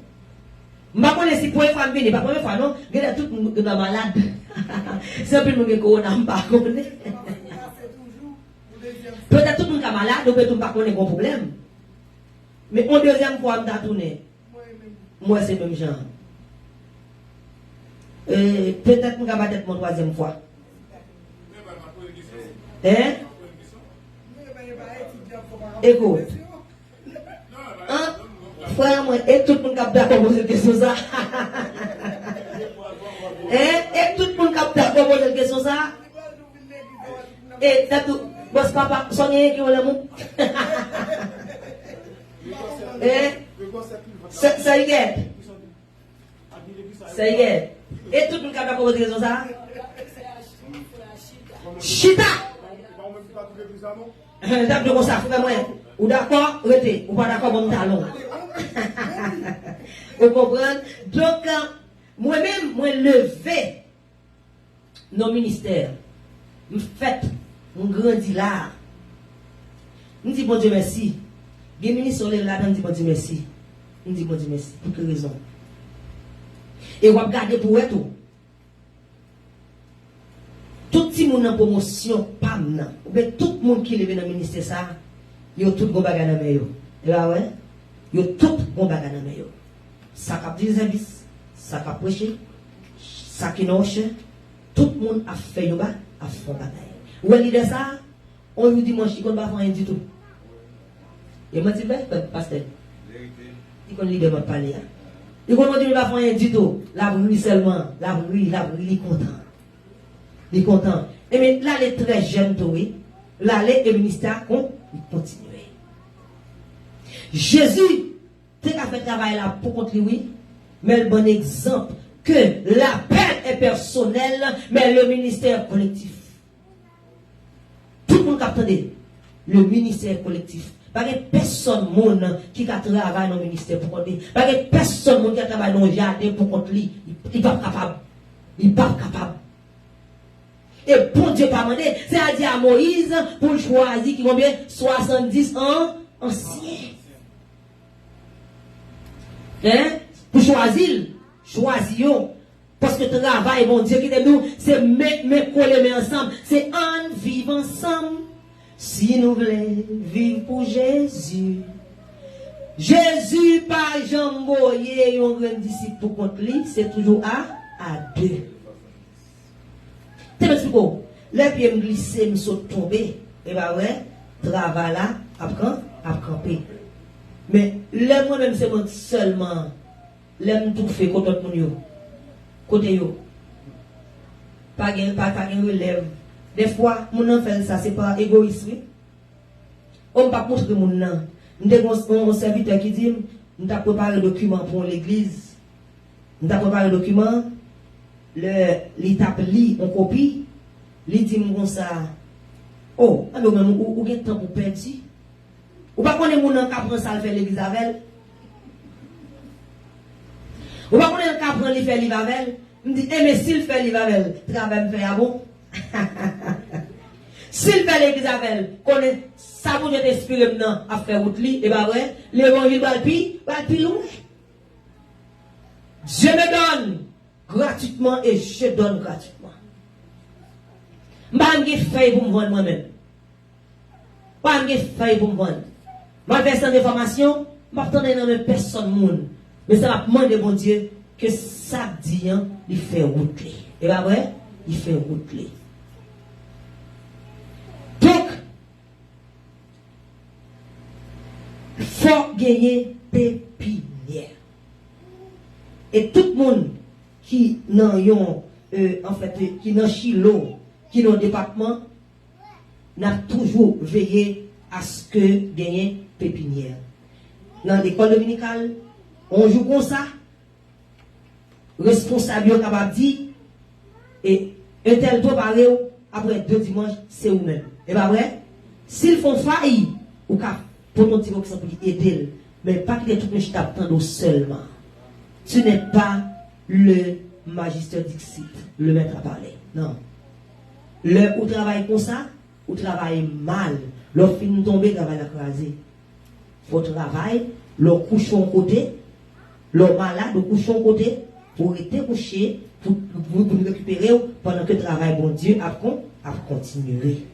Je ne vais pas connaître si pour une femme venir, pas pour une fois, non? Je vais tout le monde malade. C'est un peu le monde qui est corona, je ne vais pas connaître. Peut-être tout le monde est malade, ou peut-être tout le monde n'a pas de problème. Mais en deuxième fois, je suis tourné. Moi, c'est le même genre. Peut-être que je vais être mon troisième fois. Hein? Écoute. Hein? Frère, moi, et tout le monde qui d'accord poser question ça. Et tout le monde qui d'accord poser question ça. Et tout, boss papa, soignez qui ont l'amour. Ça y est. Ça y est. Et tout le monde qui d'accord poser question ça. Chita. D'accord, comme ça, frère, moi. Ou d'accord, rete, ou pas d'accord, bon talon. Vous comprenez? Donc, moi-même, moi levé nos ministères, me fait, on grandit là. On dit bon Dieu merci. Bien ministre sont là, on dit bon Dieu merci. On dit bon Dieu merci. Pour quelle raison? Et on va regarder pour eux tout. Tout le monde en promotion, pas maintenant. Ou bien tout le monde qui est dans le ministère, ça, il y a tout le monde dans le meilleur. Et là, ouais, il y a tout le monde dans le meilleur. Ça cap dit service, ça cap prêcher, ça qui noche, tout le monde a fait yoga, a fait bagaille. Ou elle dit ça, on lui dit moi je ne pas faire rien du tout. Et moi je dis pasteur. Il connaît l'idée de parler. Il connaît dit pas faire rien du tout. La bruit seulement, la bruit, il est content. Il est content. Et mais là, les très jeunes, oui. Là, les ministères, on continue. Jésus, tu as fait travail là pour continuer. Mais le bon exemple, que l'appel est personnel, mais le ministère collectif. Tout le monde attend le ministère collectif. Pas que personne monde qui travaille dans le ministère pour continuer. Pas que personne monde qui travaille dans le jardin pour continuer. Il n'est pas capable. Il n'est pas capable. Et bon Dieu pas demandé, c'est à dire à Moïse pour choisir qui combien 70 ans ancien. Hein? Pour choisir, parce que le travail, mon Dieu, qui est nous, c'est mettre coller ensemble, c'est en vivre ensemble. Si nous voulons vivre pour Jésus, Jésus par Jean Boyer, un grand disciple pour contre lui, c'est toujours à deux. Les pieds me glisser, me sont tombés. Et bien, ouais, travail là, après, camper. Mais là, moi-même, c'est moi seulement. L'aime tout fait côté de mon côté yo. Pas de relève. Des fois, mon enfant fait ça, c'est pas égoïsme. On ne peut pas montrer mon nom. Nous avons un serviteur qui dit, nous avons préparé le document pour l'église. Nous avons préparé le document. L'étape lit, on copie, il dit comme ça, oh, alors même, ou avez temps pour perdre? Ou pas qu'on est mon qui apprend ça, le fait l'église avec? Ou pas qu'on est qui apprend le fait l'église avec? Il me dit, eh, mais s'il fait l'église avec, travail me fait à bon. S'il fait l'église avec, ça vous t'inspire maintenant à faire route li, et bien ouais, l'évangile va le plus loin. Dieu me donne gratuitement et je donne gratuitement. Je ne vais pas faire pour me vendre moi-même. Je ne vais pas faire pour me vendre. Je vais faire sans information, je ne vais pas attendre personne. Mais ça va demander, bon Dieu, que ça dit, il fait route. Et bien vrai, il fait route. Donc, il faut gagner pépinière. Et tout le monde qui n'ont en fait qui n'ont chilo, qui n'ont département, n'a toujours veillé à ce que gagner pépinière. Dans l'école dominicale, on joue comme ça. Responsable capable dire et un tel taux paré après 2 dimanches, c'est vous-même. Et pas vrai? S'ils font failli, ou cap pour ton petit pour aider, mais pas qu'il y ait tout le chita seulement. Ce n'est pas le magister Dixit, le maître à parler. Non. Le ou travaille comme ça, ou travaille mal. Le fin tomber, travail à craser. Faut travailler, le couchon côté, le malade, le couchon côté, pour être couché, pour nous récupérer pendant que le travail, bon Dieu, a continué.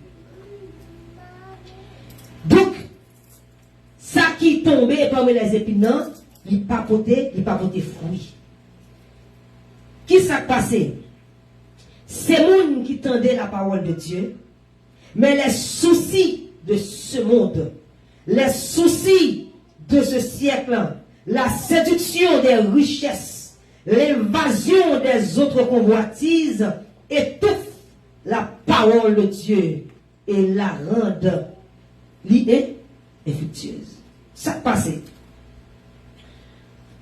tombait parmi les épines, il papotait fruit. Qui s'est passé? C'est monde qui tendait la parole de Dieu, mais les soucis de ce monde, les soucis de ce siècle, la séduction des richesses, l'invasion des autres convoitises étouffent la parole de Dieu et la rendent infructueuse. Ça passe.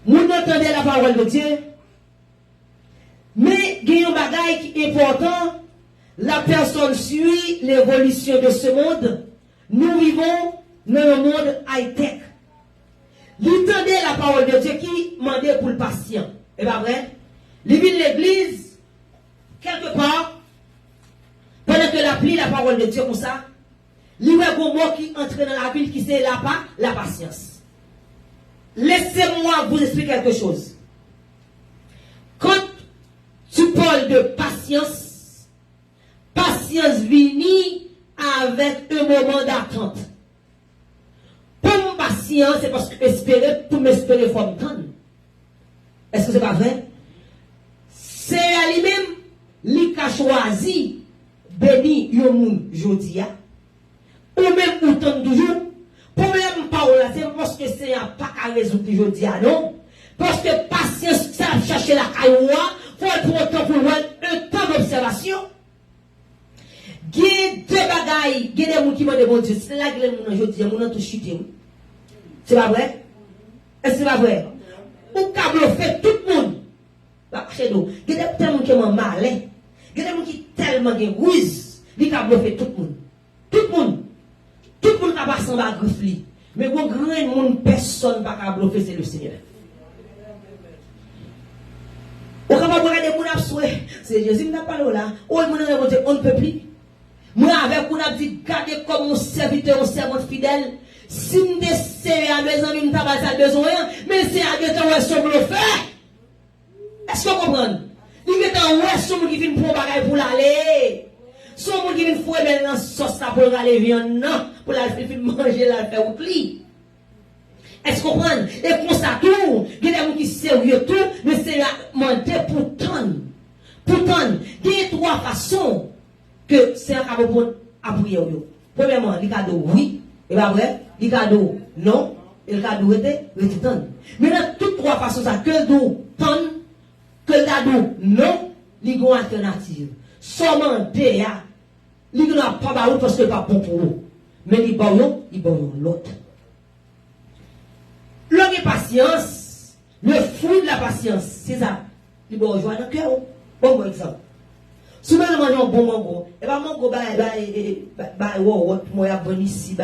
Vous entendez la parole de Dieu, mais il y a un bagage qui est important. La personne suit l'évolution de ce monde. Nous vivons dans un monde high-tech. L'entendez la parole de Dieu qui demandait pour le patient. Et pas vrai? Il vient de l'église, quelque part, pendant que la plie la parole de Dieu comme ça, il y a un mot qui entre dans la ville qui c'est la patience. Laissez-moi vous expliquer quelque chose. Quand tu parles de patience, patience vient avec un moment d'attente. Pour mon patience, c'est parce que espérer, pour m'espérer, il faut m'attendre. Est-ce que c'est pas vrai? C'est à lui-même, qui a choisi béni yon moun jodia. Ou même autant toujours. Problème pas là, c'est parce que c'est pas qu'à résoudre jodia, non? Parce que patience, ça chercher la cailloua, faut pour autant pour un temps d'observation. Il y a deux bagailles, il y a des gens qui m'ont dit, bon Dieu, c'est là que les gens aujourd'hui, ils ont tout chuté. C'est pas vrai? Est-ce que c'est pas vrai? Ou câble fait tout le monde. Chez nous, il y a des gens qui m'ont malin. Il y a des gens qui tellement ruse, ils câble fait tout le monde. Tout le monde. Tout le monde n'a pas sans la griffe. Mais bon, grand monde, personne n'a pas bluffer, c'est le Seigneur. On ne peut pas regarder mon absoué. C'est Jésus qui n'a pas là. On ne peut plus. Moi, avec vous, on a dit, gardez comme mon serviteur, mon servant fidèle. Si vous êtes serré à mes amis, vous n'avez pas besoin, mais c'est à Dieu que vous avez fait. Est-ce que vous comprenez? Vous êtes en ouais, son qui vient pour bagaille pour l'aller. Son qui vient pour mettre dans sauce pour aller viande, non, pour la manger, la faire au pli. Est-ce que vous comprenez? Et pour ça, tout, il y a des gens qui sont sérieux, tout, mais c'est à mentir pour tendre. Pour tendre. Il y a trois façons que c'est un cadeau à prier. Premièrement, le cadeau, oui, et pas vrai, le cadeau, non, et le cadeau était tendre. Mais dans toutes trois façons, ça, que le cadeau, tendre, que le cadeau, non, il y a une alternative. Seulement, il n'y a pas de parce que ce n'est pas bon pour vous. Mais il y a l'autre. L'homme patience, le fruit de la patience, c'est ça. Il va rejoindre dans le cœur. Bon exemple. Si vous mangez un bon mango, et bien mango, moi, je vais ici,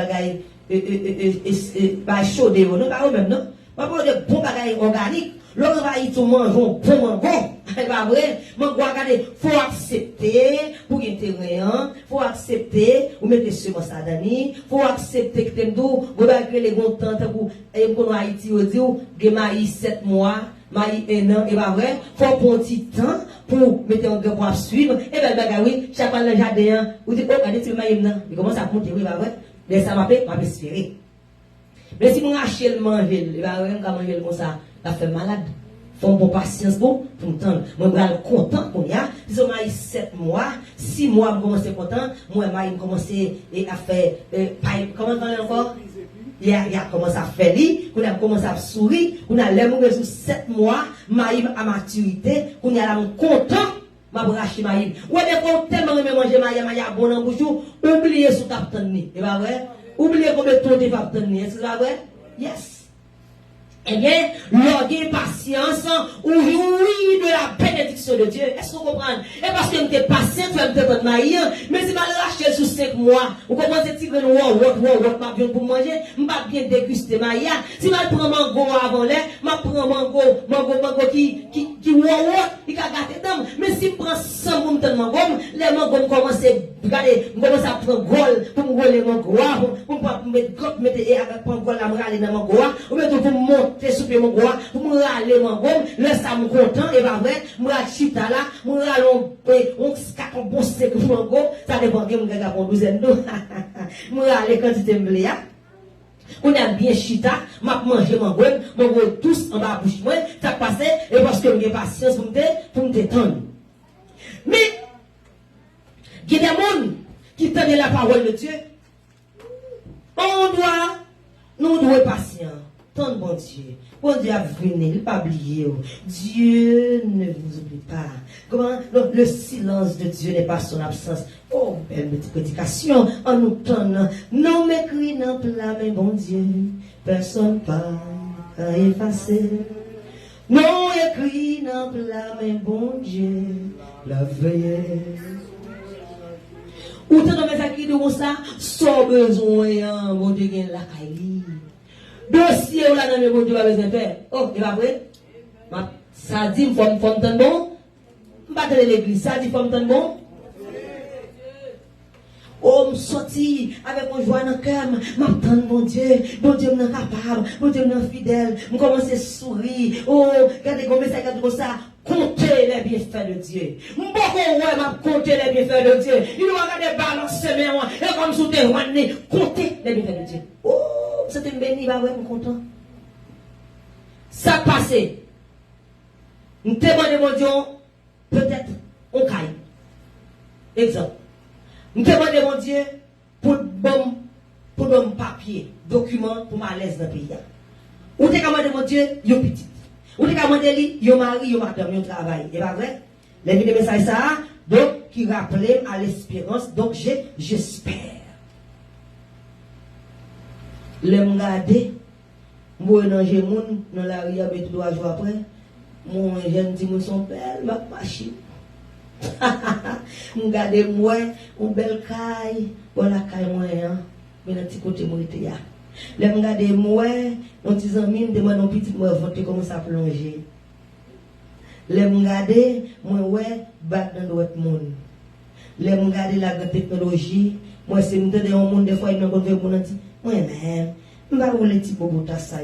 chaud, non, pas même, non. Je vais de bon bagage organique. L'homme va y tout manger un bon mango. C'est pas vrai. Mango, regardez, il faut accepter pour y terrain, il faut accepter, vous mettez semences à Dani, il faut accepter que vous avez les bons temps pour Haïti, vous dites, maïs 7 mois. Maïs 1 an, et pas vrai, faut prendre un petit temps pour mettre un gars pour suivre, et bien, oui, chaque fois dans le jardin, vous dites, oh, regardez, tu maïs non, il commence à monter, oui, pas vrai, mais ça m'a espéré. Mais si vous achetez le manger, et bien, oui, quand manger comme ça, ça fait malade. Faut une patience pour me tendre. Moi, je suis content pour y a. Si je maïs 7 mois, 6 mois, je commence content, moi, je commence à faire, comment on dit encore? Il a commencé à faire lui, on a commencé à sourire, on a l'air sur 7 mois, maïm à maturité, on a l'air content, ma brache maïm. Ouais, mais quand tellement de manger maïm, maïm bon en bouche, oubliez ce capitaine ni. C'est pas vrai? Oubliez combien de temps de capitaine ni. Est-ce que c'est pas vrai? Yes. Eh bien, l'orgueil patience, ou jouir de la bénédiction de Dieu. Est-ce que vous comprenez? Et parce que vous êtes patient, vous êtes pas de maïs, mais si vous lâchez sur 5 mois, vous commencez à tirer ma bien pour manger, je ne vais pas bien déguster maïs. Si je prends mango avant l'air, je prends mango qui il a gâté d'âme. Mais si je prends 100 moutons de mango, les mango commencent à prendre gol, pour me rouler mango, pour me mettre gol à me râler dans mango, ou bien pour monter sur mon goût, pour me râler mon goût, là ça me content, et pas vrai, moi chita là, moi allons, on bon sec mon goût, ça dépend de mon gars pour douzaine d'eau, moi aller quantité me là. On a bien chita, m'a mangé mon goût, mon goût tous en bas bouche moi, ça passé et parce que j'ai patience pour me détendre. Mais il y a des gens qui tendent la parole de Dieu. Nous devons être patients. Tant bon Dieu. Bon Dieu a venu, il pas oublié. Dieu ne vous oublie pas. Comment le silence de Dieu n'est pas son absence. Oh, belle prédication. En nous tendant, non m'écrit dans la main, bon Dieu. Personne pas à effacer. Non écrit dans la main, bon Dieu. La veille. Ou t'en as fait de ça, sans besoin, mon Dieu, la caille. Dossier ou là dans le bon Dieu, pas besoin de faire. Oh, il va vrai? Ça dit, il faut me faire bon. Je vais pas l'église, ça dit, il faut me faire bon. Oh, je sorti avec mon joie dans le cœur, je m'attends, bon Dieu me capable, bon Dieu me fidèle, je commence à sourire. Oh, regardez comment ça, regardez comme ça. Comptez les bienfaits de Dieu. Je m'a compter les bienfaits de Dieu. Il doit regarder balancer mes mains. Et comme sous tes mains, comptez les bienfaits de Dieu. Oh, c'était une béni, bah ouais, je suis content. Ça passé. Nous demandons, mon Dieu, peut-être, on caille. Exemple. Nous demandons, mon Dieu, pour bon papier, document, pour ma l'aise dans le pays. Ou te demandons, mon Dieu, yo petit. Ou te demandons, yo mari, yo madame, yo travail. Et pas vrai? Les messages ça, donc, qui rappellent à l'espérance, donc j'espère. Le m'gade, moi dans j'ai moun dans la rue avec 3 jours après, mon jeune dit mon son belle ma machine. M'gade moi, une belle caille, voilà caille moi hein, mais dans petit côté moi était là. Le m'gade moi, on petit ami me demande un petit moi voter comment ça plonger. Le m'gade moi ouais bat dans l'autre monde. Le m'gade la technologie, moi c'est me donner un monde des fois il me convient pour dit moi-même, je ne vais pas vous les petits bobos ça,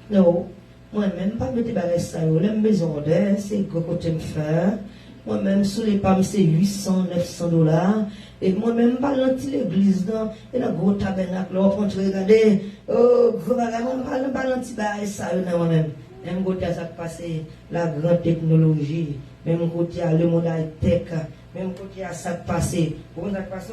non, moi-même, pas mettre des ça, les maisons d'air, c'est que côté me faire. Moi-même, sous les pommes, c'est 800, 900 $. Et moi-même, pas dans l'église, et dans le gros tabernacle, on peut regarder, oh, pas dans petit ça, moi-même. Même côté à ça passer la grande technologie, même côté à le monde high-tech, même côté à ça passer, comment ça passe?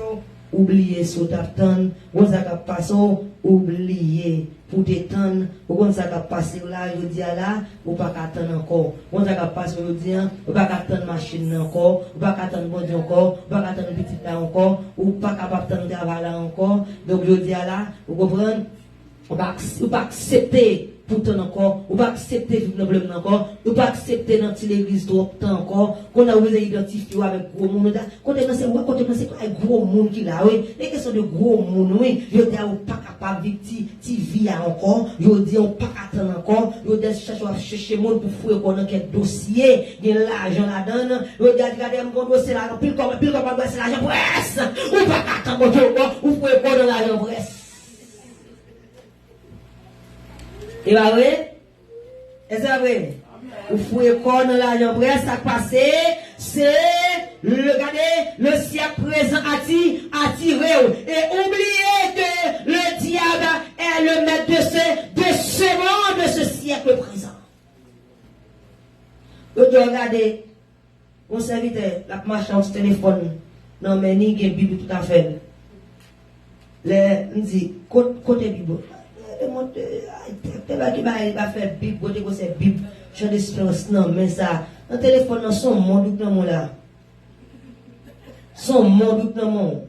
Oublier sous ta tonne, ou ça va passer, oublier pour t'étendre, ou ça va passer là, je dis là, ou pas qu'attendre encore, ou ça va passer, je dis, ou pas qu'attendre machine encore, ou pas qu'attendre bon Dieu encore, ou pas qu'attendre petit là encore, ou pas capable d'attendre travail là encore, donc je dis là, vous comprenez, ou pas accepter pour ton encore, ou pas accepter le problème encore, ou pas accepter dans l'église trop temps encore, qu'on a osé identifier avec gros monde, quand on c'est gros monde qui là, oui, et que sont de gros monde, oui, je dis, ou pas capable de vivre, vie encore, je dis, ou pas attendre encore, je dis, chercher monde pour fouiller qu'on a quel dossier, il y a l'argent là-dedans, je dis, regardez, mon dossier là, pile comme c'est l'argent presse, ou pas attendre encore, ou fouiller qu'on a l'argent presse. Et bah oui, est-ce que vrai? Vous fouillez corps dans l'argent presse, ça passe, c'est le siècle présent attiré. Et oubliez que le diable est le maître de ce monde, de ce siècle présent. Vous regardez, mon serviteur, la marchand au téléphone, non mais ni une Bible tout à fait. On dit, côté Bible. Il va faire Bible, côté que c'est Bible, je d'espérance, non, mais ça, un téléphone, dans son monde, dans mon là. Son monde, dans mon.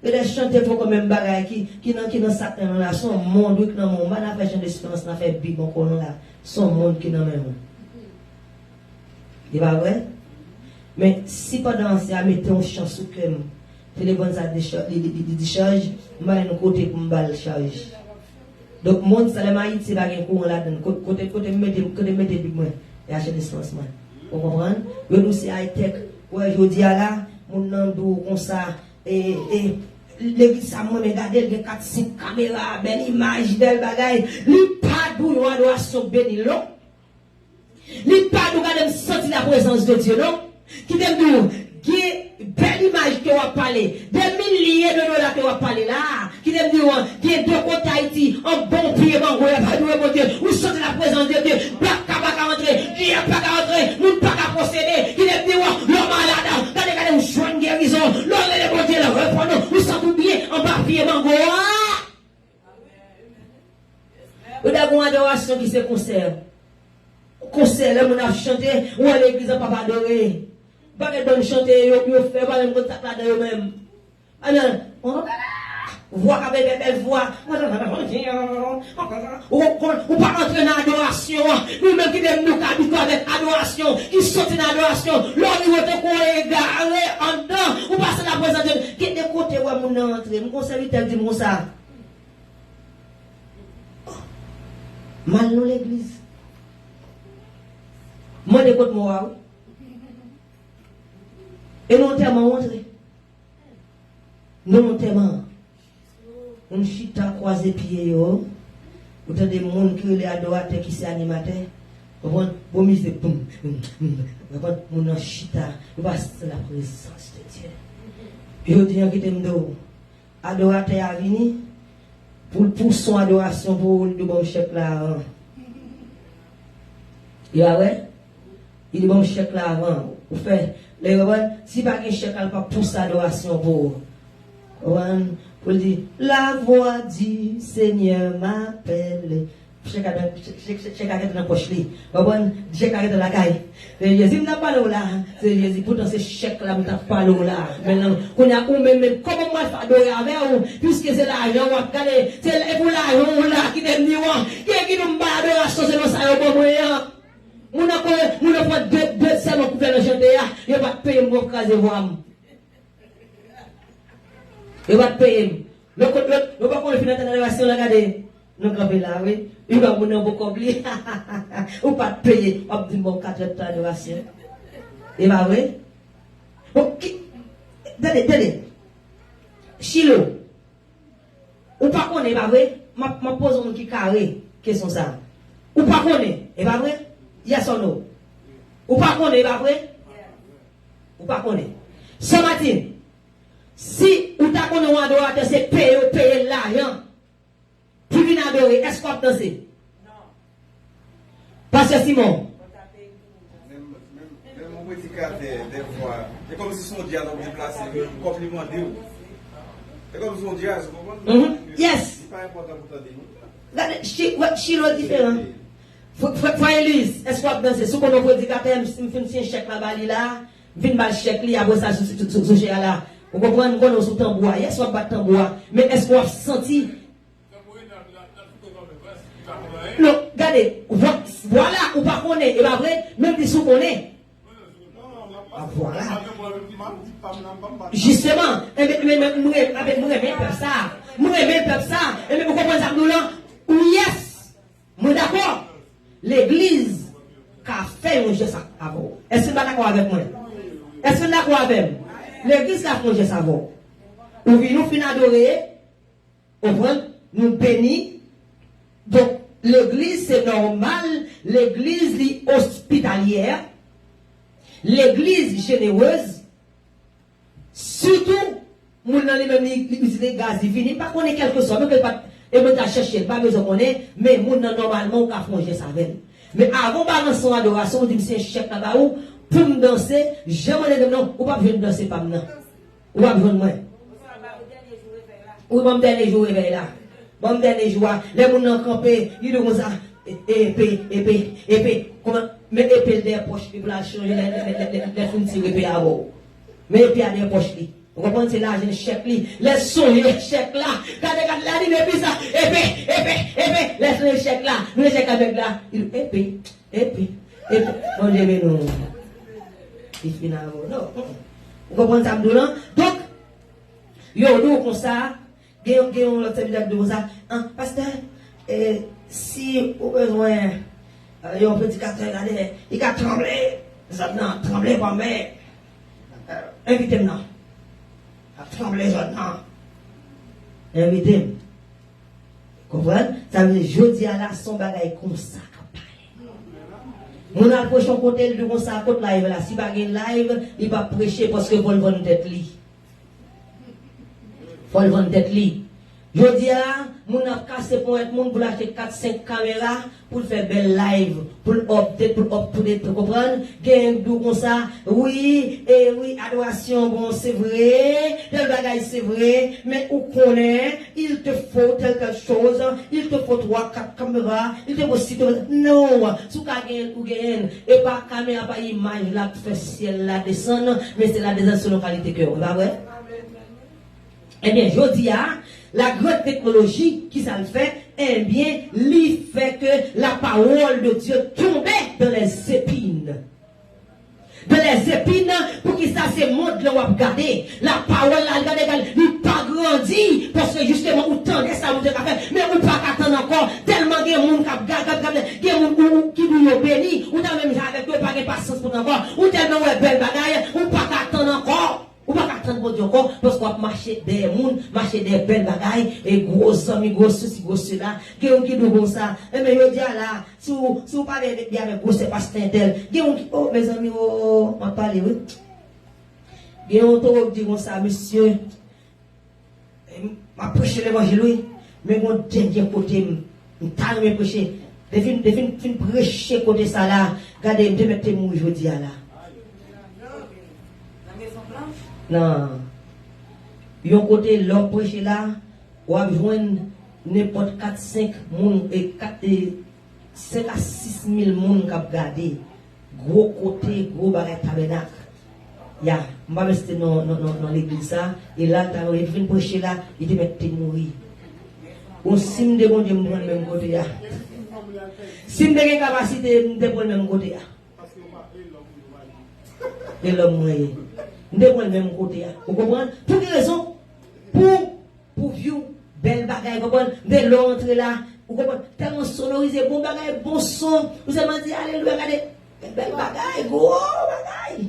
Et les chanter pour comme un bagaille qui dans Satan là, son monde, dans mon. On a fait d'espérance, on a fait Bible, encore là. Son monde qui dans mon. Il va vrai? Mais si pendant ça, à mettre un chant sous cœur, téléphone ça décharge, moi, un côté pour me balle charge. Donc, mon salaire Haïti, c'est pas un courant là-dedans. Côté mettre big moins. Et acheter des sources, man. Vous comprenez? Vous aussi high-tech. Ouais, je dis là, mon nom comme ça. Et l'église, ça m'a regardé, il y a 4-5 caméras, belle image, belle bagaille. Il pas d'où on doit se bénir, non? Il pas d'où on doit sentir la présence de Dieu, non? Qui t'aime nous? belle image que vous avez parlé, des milliers de dollars que vous avez parlé là, qui aiment dire, qui est deux côtés Haïti, en bon pied, en gros, mon Dieu, vous sentez la présence de Dieu, pas qu'à rentrer, qui n'est pas qu'à rentrer, nous pas qu'à procéder, qui aime dire, l'homme malade, regardez, vous jouez une guérison, l'homme est bon Dieu, le reprenons, vous sentez bien, en bas pied, en gros, vous avez une adoration qui se conserve. Concert, là, on a chanté, ou à l'église, on n'a pas adoré. Pas que bonne chanter, on fait pas même contact là de eux-mêmes. Alors, on voit qu'avec des belles voix, ou pas rentrer dans l'adoration, nous-mêmes qui devons nous habituer avec adoration, qui sortent dans l'adoration, l'homme nous est qu'on égaré en dedans, ou passer la présence de Dieu. Qui est de côté où on entre, mon serviteur dit moi ça. Mal dans l'église. Moi, d'écoute moi. Et nous, tellement montré. Nous, tellement. On chita croisé pied, vous avez des gens qui les adorateurs qui sont animateurs. Vous voyez, c'est boum, mon chita, vous voyez, c'est la présence de Dieu. Et vous dites que vous adorateur à venir pour son adoration pour le bon chèque là. Il a ouais? Il est bon chèque là avant. Vous faites, si pas un chèque là, pas pour sa adoration pour. Pour dire, la voix du Seigneur m'appelle. Chèque à dans la poche. Chèque à dans la caille. Jésus n'a pas là. C'est Jésus, pourtant c'est chèque là, n'a pas là. Maintenant, on a ou même, comment moi je adorer avec vous, puisque c'est l'argent, on va regarder, c'est pour l'argent là qui est venu, qui nous bat adoration, c'est dans ça, au bon moyen. On a pas deux salons pour faire le chanter, il va payer mon crasé voir. Il va payer. Le pas qu'on le finit dans la relation, regardez. Nous campons là, oui. Il va vous n'en pas oublier. Ou pas payer. On dit bon 4 heures de relation. Il va, oui. Ok. Tenez. Chilo. Ou pas qu'on est, pas vrai? Ma pose un qui carré. Question ça. Ou pas qu'on est, pas vrai? Yes or no? Ou pas qu'on est, pas vrai? Ou pas qu'on est. Ce matin, si ou ta qu'on est un adorateur, c'est payer l'argent. Pour venir adorer, est-ce qu'on peut danser? Non. Pasteur Simon. Même mon petit cas, des fois, c'est comme si son diable bien placé, un compliment de vous. C'est comme si son diable, vous comprenez? Yes. C'est pas important pour toi. Regardez, Chilo est différent. Frère Elise, est-ce qu'on peut danser? Si on a un prédicateur, je me fais un chèque là-bas, là, je viens de chèque là, après ça, ce chèque là. Vous comprenez, qu'on est sous tambour, est-ce qu'on pas tambour, mais est-ce qu'on a senti? Non, regardez, voilà, ou pas qu'on est, et pas vrai, même si on connaît. Ah, voilà. Justement, moi, ça, et vous comprenez ça, nous là, yes, moi d'accord, l'église, qu'a fait un geste avant. Est-ce que vous êtes d'accord avec moi? Est-ce que vous êtes d'accord avec moi? L'église a fait un geste avant. Ou nous finissons adorer, nous bénissons. Donc, l'église, c'est normal. L'église est hospitalière. L'église généreuse. Surtout, nous avons même utilisé gaz divin. Pas qu'on ait quelque chose. Et nous avons cherché, pas besoin qu'on ait. Mais nous avons normalement qu'à faire ça avec. Mais avant de balancer son adoration, on dit c'est un chef là-bas où, pour me danser, jamais ne non, ou pas besoin de danser pas maintenant. Ou pas besoin de moi. Ou pas me dernier jour réveil là. Bon dernier jour, les gens ont campé, ils ont ça, épée, comment, mais épée des poches, pour la changer les fournitures épée à vous. Mais épée à des poches, vous comprenez, c'est là, j'ai un chèque, les sons, les chèques là, quand la ligne est ça, épée, laisse le chèque là, le chèque avec là, épée, bon Dieu, mais non, il finit à vous, non, vous comprenez ça, donc, nous, comme ça, Guéon, l'autre serviteur de ça, pasteur, si au besoin, il y a un prédicateur, il a tremblé, tremblé par moi, invitez-moi. Tremblé, invitez-moi. Vous comprenez? Ça veut dire, je dis à la son bagaille comme ça. Mon approche son côté de ça côté live là. Si pas un live, il va prêcher parce que faut le vendre tête li. Faut le vendre tête li. Je dis là, mon a cassé pour être monde pour acheter 4-5 caméras pour faire belle live, pour update, pour comprendre. Gagne d'où comme ça. Oui, et oui, adoration, bon, c'est vrai. Tel bagage, c'est vrai. Mais où connaît, il te faut quelque chose. Il te faut 3-4 caméras. Il te faut site. Non, sous qu'à gagner ou gagner. Et pas caméra, pas image là, fait ciel là, descendre. Mais c'est la descente sur nos qualités que, pas vrai? Eh bien, je dis à, la grande technologie qui ça le fait, eh bien, lui fait que la parole de Dieu tombait dans les épines. Dans les épines, pour que ça se montre là où regarder. La parole là, regardez, il pas grandi, parce que justement, vous tendez ça, vous avez fait, mais vous pas attendre encore, tellement il y a des gens qui ont qui nous béni, ou dans même avec eux, pas de patience pour encore, ou tellement ouais belle bagaille, ou pas attendre encore. Ou pas attendre pour Dieu encore, parce qu'on va marcher des mondes, marcher des belles bagailles, et gros amis, gros ceci, gros cela, qui ont qui nous ça. Et mais je dis là, si vous parlez bien avec gros, c'est pas tel, qui ont qui, oh mes amis, oh, on parle, oui. Qui ont tout dit comme ça, monsieur, m'a prêché l'évangile, oui, mais mon dernier côté, m't'a me prêché, fin prêcher côté ça là, regardez, me mettre mon je dis là. Non. Yon côté l'homme prêché là, ou a joindre n'importe 4-5 moun et 5 à 6 000 moun qui a gardé. Gros côté, gros barret tabernacle. Ya, m'ba rester dans l'église ça, et là, t'as venu prêcher là, il te met mourir. Ou sim de bon Dieu me prendre même côté là. Sim de capacité me prendre même côté là. Et l'homme mourir. Nous devons le même côté. Vous comprenez? Pour quelle raison? Pour vivre belle bagaille. Vous comprenez? De l'entrée là. Vous comprenez? Tellement sonorisé, bon bagaille, bon son. Vous avez dit, alléluia, regardez. Belle bagaille, gros bagaille.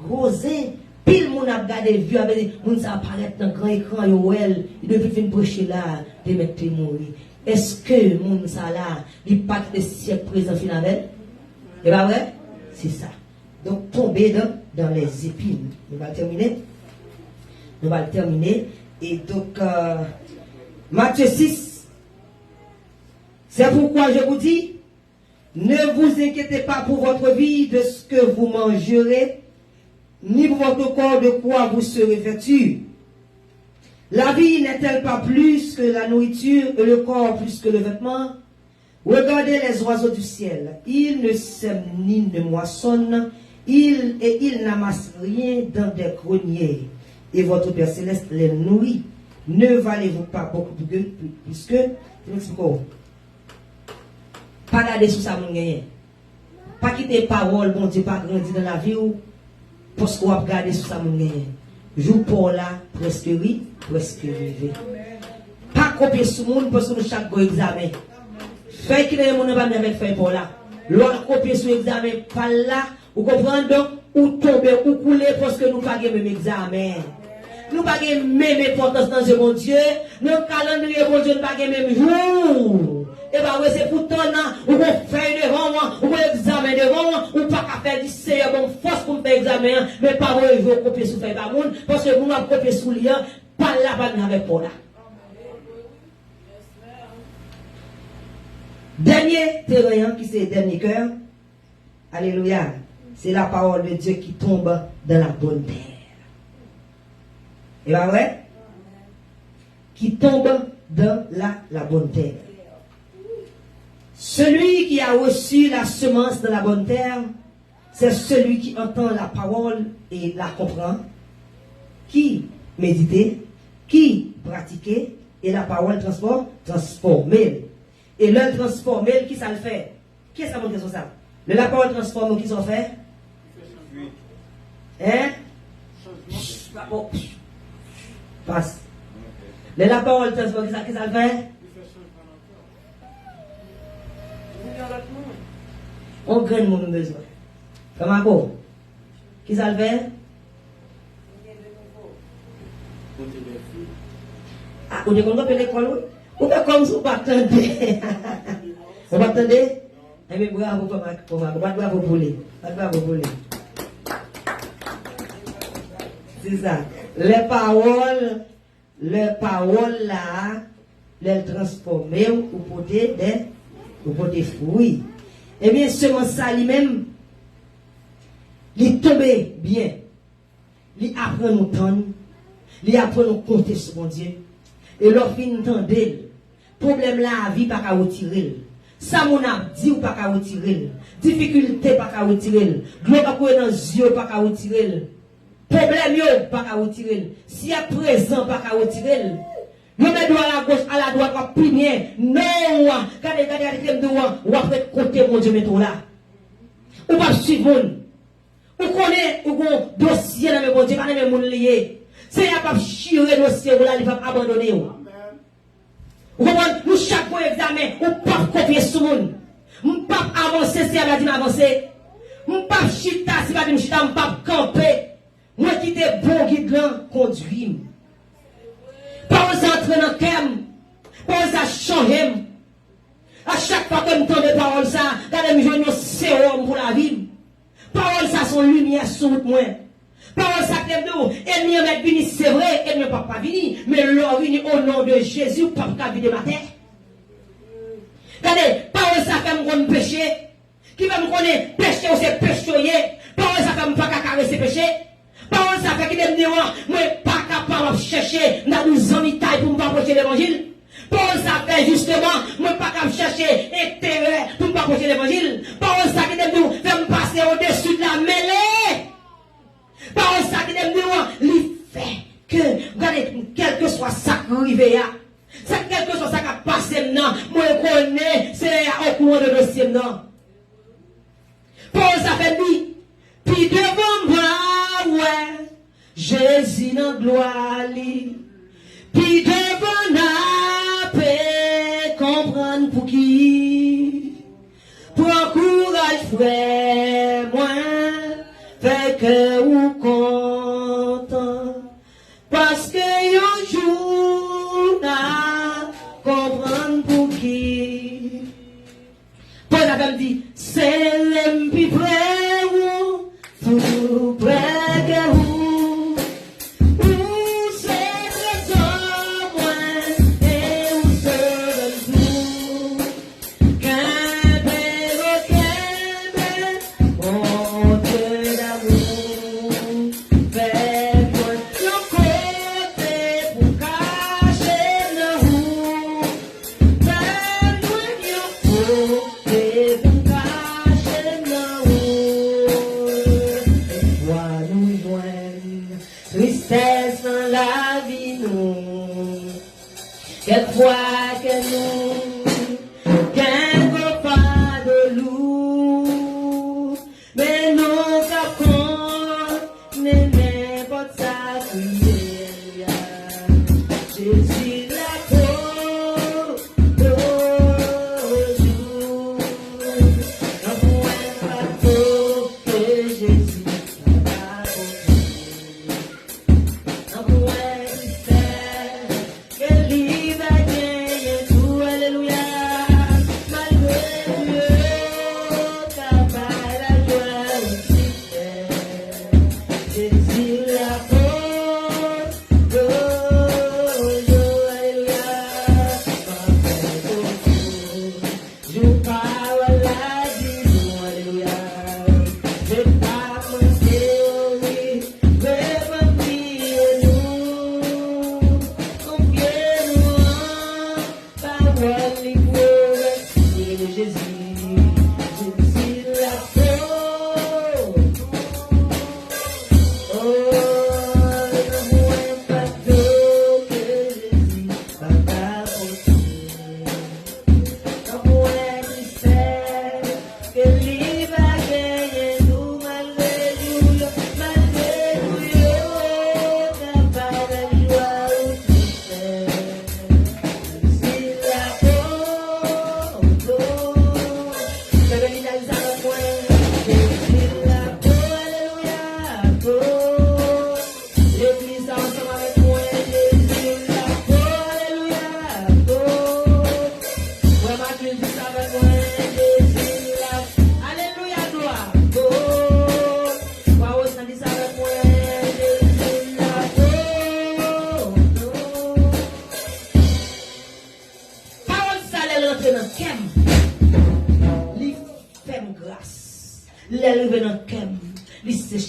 Gros zé. Pile moun a regardé, vieux, avec des moun ça apparaît dans le grand écran, il devait venir prêcher là, de mettre mourir. Est-ce que moun ça là, il pas de siècle présent finalement? C'est pas vrai? C'est ça. Donc, tomber dans les épines. Nous allons terminer. Et donc, Matthieu 6. C'est pourquoi je vous dis, ne vous inquiétez pas pour votre vie de ce que vous mangerez, ni pour votre corps de quoi vous serez vêtus. La vie n'est-elle pas plus que la nourriture et le corps plus que le vêtement? Regardez les oiseaux du ciel. Ils ne sèment ni ne moissonnent. Ils n'amassent rien dans des greniers. Et votre Père Céleste les nourrit. Ne valez-vous pas beaucoup plus que pas garder sous ça mon gagne. Pas quitter parole, bon Dieu, pas grandir dans la vie ou parce qu'on va garder sous ça mon gagne. Joue pour là, presque oui, presque rivé. Pas copier sous monde parce que chaque go examen. Fait qu'il y a mon pas avec fait pour là. L'on copier sous examen pas là. Vous comprenez donc, ou tomber, ou couler parce que nous pas le même examen. Nous pas la même importance dans ce bon Dieu. Notre calendrier, bon Dieu, nous pas le même jour. Et bien, oui, c'est pourtant, ou on fait devant, ou on examen devant, ou pas qu'à faire du Seigneur, bon, force pour faire examen, mais pas moi, je vais copier sous faire par monde, parce que nous avons copié sous lien, pas là, pas avec pour là. Dernier terrain, qui c'est le dernier cœur. Alléluia. C'est la parole de Dieu qui tombe dans la bonne terre. Et pas vrai? Qui tombe dans la bonne terre. Celui qui a reçu la semence de la bonne terre, c'est celui qui entend la parole et la comprend, qui médite, qui pratique, et la parole transforme. Et le transformer, qui ça le fait? Qui est-ce qui a montré sur ça? La parole transforme, qui s'en fait? Hein? Oh. Passe. La parole transforme, qui ça le fait? On gagne mon besoin. Comment quoi? Qui ça le fait? Ah, vous avez compris l'école? Ou bien comme ça, vous attendez? Vous attendez? Eh bien, bravo, bravo pour lui. Bravo pour lui. C'est ça. Les paroles là, les transformer ou porter des fruits. Eh bien, seulement ça lui-même, il tombe bien. Il apprend nous temps, il apprend nous compter sur mon Dieu. Et leur fin entendre, problème là, la vie pas qu'à retirer. Ça mon a dit ou pas qu'à retirer. Difficulté pas qu'à retirer. Gloire pour dans les yeux pas qu'à retirer. Problème yo pas qu'à retirer. Si à présent pas qu'à retirer. Nous mettons à la gauche, à la droite, pas plus bien. Non, regardez, ou après côté mon Dieu mettons là. Ou pas suivre. Ou connaît ou un dossier dans mon Dieu, pas même mon lié. C'est y a pas chier dossier ou là il va abandonner. Ou nous chaque fois examen, ou pas copier sur monde. On pas avancer si elle a dit avancer. On pas chita si elle a dit chita, on pas camper. Moi qui t'ai bon guide là conduire. Pas on entrer dans kem. Pas on changer. À chaque fois que je entends des paroles ça, regardez me joindre sérum pour la vie. Paroles ça sont lumière sur moi. Parole ça que nous, ennemi va venir, c'est vrai, ennemi ne peut pas venir, mais l'on vient au nom de Jésus, pas qu'à vider ma tête. Regardez, parole ça fait me péché, qui va me connaître péché ou c'est péché, parole ça fait me pas qu'à caresser péché, parole ça fait qu'il me dit, moi pas capable de chercher dans nos amis taille pour me approcher l'évangile. Parole ça fait justement, moi pas capable de chercher intérêt pour me approcher l'évangile. Parole ça qui me dit, fait me passer au-dessus de la mêlée. Parole ça qui est lui fait que, regardez, quel que soit ça qui arrive, quel que soit ça qui a passé maintenant, moi je connais, c'est au courant de dossier maintenant. Parole ça fait lui, puis devant moi, ouais, Jésus dans gloire, puis devant la paix, comprendre pour qui, pour courage frère, moi. Fait que ou content parce que un jour n'a comprendre pour qui. Paul a dit c'est l'empi près ou tout près que vous ou c'est trésor moins et où se vous qu'un perroquet tristesse dans la vie nous quelquefois que nous quelques pas de loup mais nous capons mais n'importe ça prière Jésus la peau de jour dans un bateau que Jésus Oh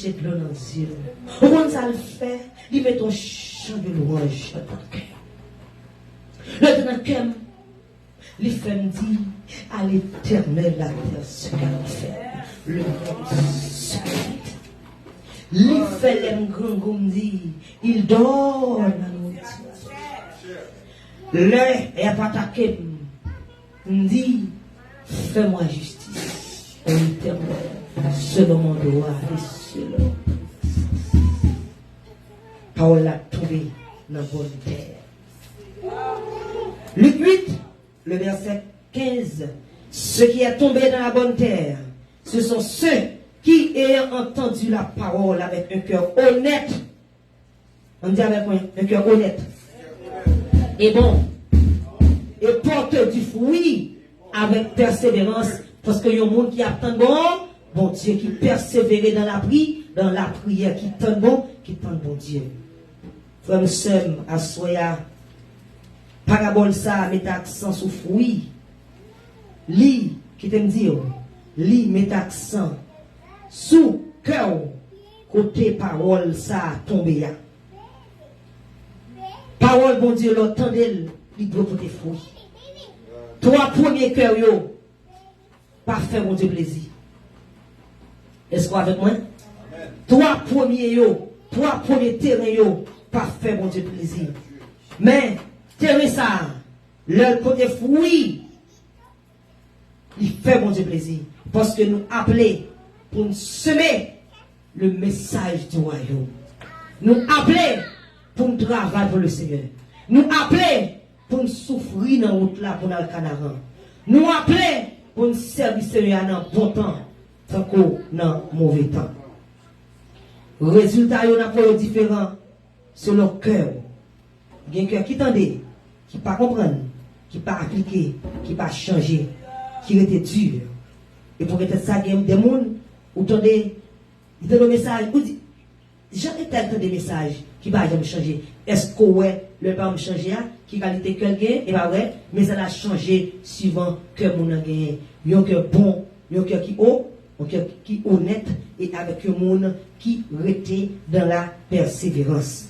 verser de l'eau dans les yeux. Quand ça le fait, il met ton chant de louange dans ton cœur. Le dans le cœur, il fait me dire à l'éternel la terre ce qu'elle fait. Le secret. Il fait les grands comme dit, il dort la nuit. Le est pas attaqué. Il dit, fais-moi justice. Ô éternel, selon mon droit et selon. Parole a tombé dans la bonne terre. Luc 8, le verset 15. Ceux qui est tombé dans la bonne terre, ce sont ceux qui ayant entendu la parole avec un cœur honnête. On dit avec moi, un cœur honnête. Et bon, et porte du fruit avec persévérance, parce qu'il y a un monde qui attend bon Dieu, qui persévère dans la prière, qui attend bon Dieu. Frère, nous sommes à Soya, parabole ça, met accent sur fruit. Li, qui t'aime dire, li, met accent sous cœur, côté parole ça tombé. Parole, bon Dieu, l'entendez, il doit porter fruit. Trois premiers cœurs, yo, pas faire mon Dieu plaisir. Est-ce qu'on avec moi? Trois premiers yo, trois premiers terrains yo, pas faire mon Dieu plaisir. Mais, terrain ça, leur côté fruit, il fait mon Dieu plaisir. Parce que nous appelons pour nous semer le message du royaume. Nous appelons pour nous travailler pour le Seigneur. Nous appelons pour nous souffrir dans la route là pour nous le Canaran. Nous appelons pour nous servir Seigneur dans le bon temps, tant que dans le mauvais temps. Le résultat, il y a un différent sur le cœur. Il y a un cœur qui tendait, qui ne pas comprendre, qui ne pas appliquer, qui ne pas changer, qui était dur. Et pour être ça, il y a des gens où tendez, ils donnent un message, vous dites, j'en ai tellement de messages qui ne vont jamais changer. Est-ce que ouais, le pas me changer, qui qualité que gagne, et pas vrai, mais ça a changé suivant que mon a gagné. Il y a un cœur bon, il y a un cœur qui haut, un cœur qui honnête, et avec un monde qui était dans la persévérance.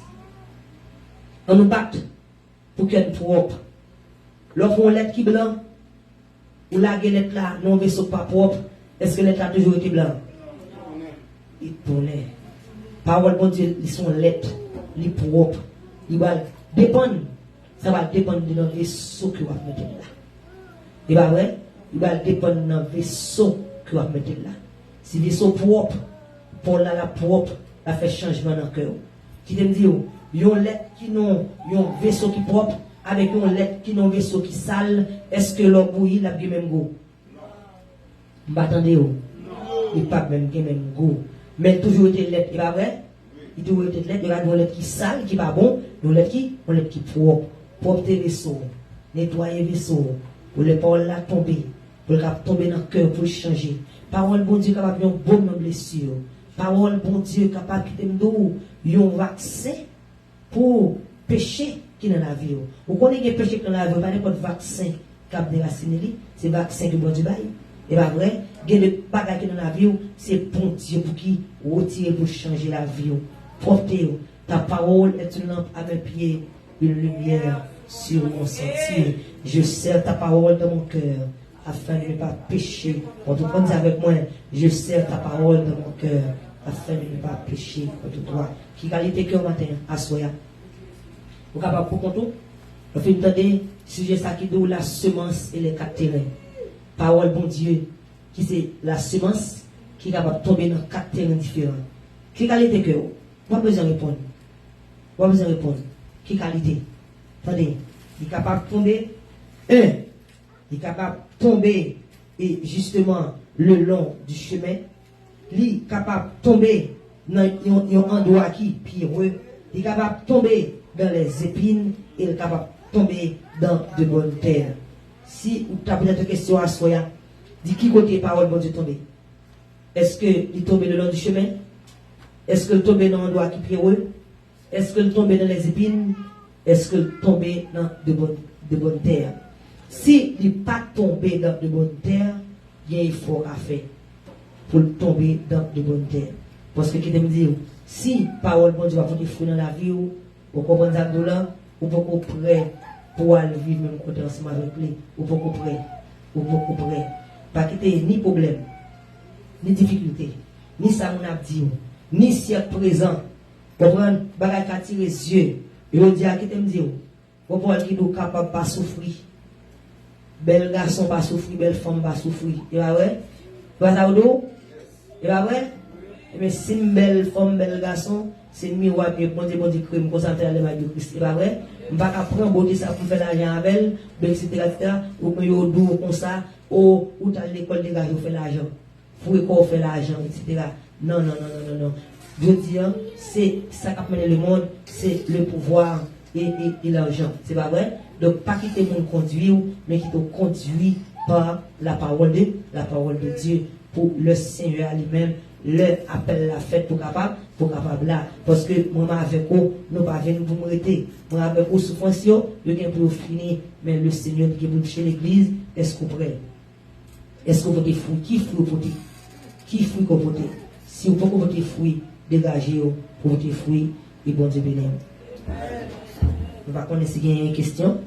On nous bat pour qu'elle propre. Lorsqu'on lettre qui blanc, ou la galette là, non vaisseau pas propre, est-ce que lettre a toujours été blanc? Il tourne. Parole bon Dieu, ils sont lettres, ils propres. Il va dépendre, ça va dépendre de notre vaisseau que vous mettez là. Il va vrai? Il va dépendre de notre vaisseau que vous mettez là. Si vaisseau propre, pour la propre, a fait changement dans le cœur. Qui te dit, il y a une lettre qui n'ont un vaisseau qui propre, avec une lettre qui n'ont un vaisseau qui sale, est-ce que l'homme bouillit la même goût? M'attendez, il n'a pas même goût. Mais toujours été lettre, il va vrai? Il doit être lettre, il y a une lettre qui sale, qui va bon, une lettre qui propre. Propre tes vaisseaux, nettoyer vaisseau, pour les paroles là tomber, pour le tomber dans le cœur, pour le changer. Parole bon Dieu capable de faire une bonne blessure. Parole bon Dieu capable de faire un vaccin pour péché qui est dans la vie. Vous connaissez le péché qui est dans la vie, pas n'importe vaccin qui a déraciné, c'est vaccin que bon Dieu baille. Et pas vrai, il y a des bagages qui sont dans la vie, c'est bon Dieu pour qui retirer pour changer la vie. Portez, ta parole est une lampe à mes pieds, une lumière sur mon sentier. Je serre ta parole dans mon cœur afin de ne pas pécher. Quand vous prenez avec moi, je serre ta parole dans mon cœur afin de ne pas pécher contre toi. Qui qualité que matin, à soya. Vous êtes capable pour compter? Vous faites entendre, sujet ça qui dit la semence et les quatre terrains. Parole bon Dieu, qui c'est la semence qui est capable de tomber dans quatre terrains différents. Qui qualité que vous? Pas besoin de répondre. Pas besoin de répondre. Qui qualité? Attendez, il est capable de tomber. Il est capable de tomber et justement le long du chemin. Il est capable de tomber dans un endroit qui est pierreux. Il est capable de tomber dans les épines et il est capable de tomber dans de bonnes terres. Si vous avez peut-être une question à Soya, dis qui côté parole bon Dieu tomber? Est-ce qu'il tombe le long du chemin? Est-ce qu'il tombe dans un endroit qui est pierreux? Est-ce qu'il tombe dans les épines? Est-ce qu'il tombe dans de bonnes terres? Si il n'est pas tombé dans de bonnes terres, il y a un effort à faire pour tomber dans de bonnes terres. Parce que qui te me dit, si parole bon Dieu va porter fruit dans la vie, vous comprenez ça de là, vous pouvez prêt pour aller vivre même côté ensemble avec lui, vous pouvez prêt, vous pouvez prêt. Pas quitter ni problème, ni difficulté, ni ça on a dit, ni siècle présent. Comprenez, bagay ka tirer les yeux, et on dit à qui te me dit, vous pouvez être capable de pas souffrir. Bel garçon pas souffrir, belle femme pas souffrir. Et va ouais? Vous ça ou et va ouais? Mais si une belle femme, bel garçon, c'est une miroir, et bon Dieu, crème, concentrer à l'évangile de Christ. Et va ouais? On va pas prendre beauté ça pour faire l'argent avec elle, etc., ou que yo doux comme ça, ou t'as l'école des gars, vous fait l'argent. Faut qu'on fait l'argent, etc. Non. Je dis, c'est ça qui a mené le monde, c'est le pouvoir et l'argent. C'est pas vrai? Donc, pas quitter mon conduire, mais qui te conduit par la parole de Dieu pour le Seigneur lui-même. Le appel la fête pour capable là. Parce que moi avec vous, nous pas venir pour m'arrêter. Moi avec vous souffrance, yo gain pour finir, mais le Seigneur qui est chez l'église, est-ce qu'on prêt? Est-ce que vous votez fruit? Qui fruit voter? Qui fruit qu'on vote? Si vous pouvez voter fruit, dégagez-vous pour voter fruit et bon Dieu béni. On va connaître s'il y a une question.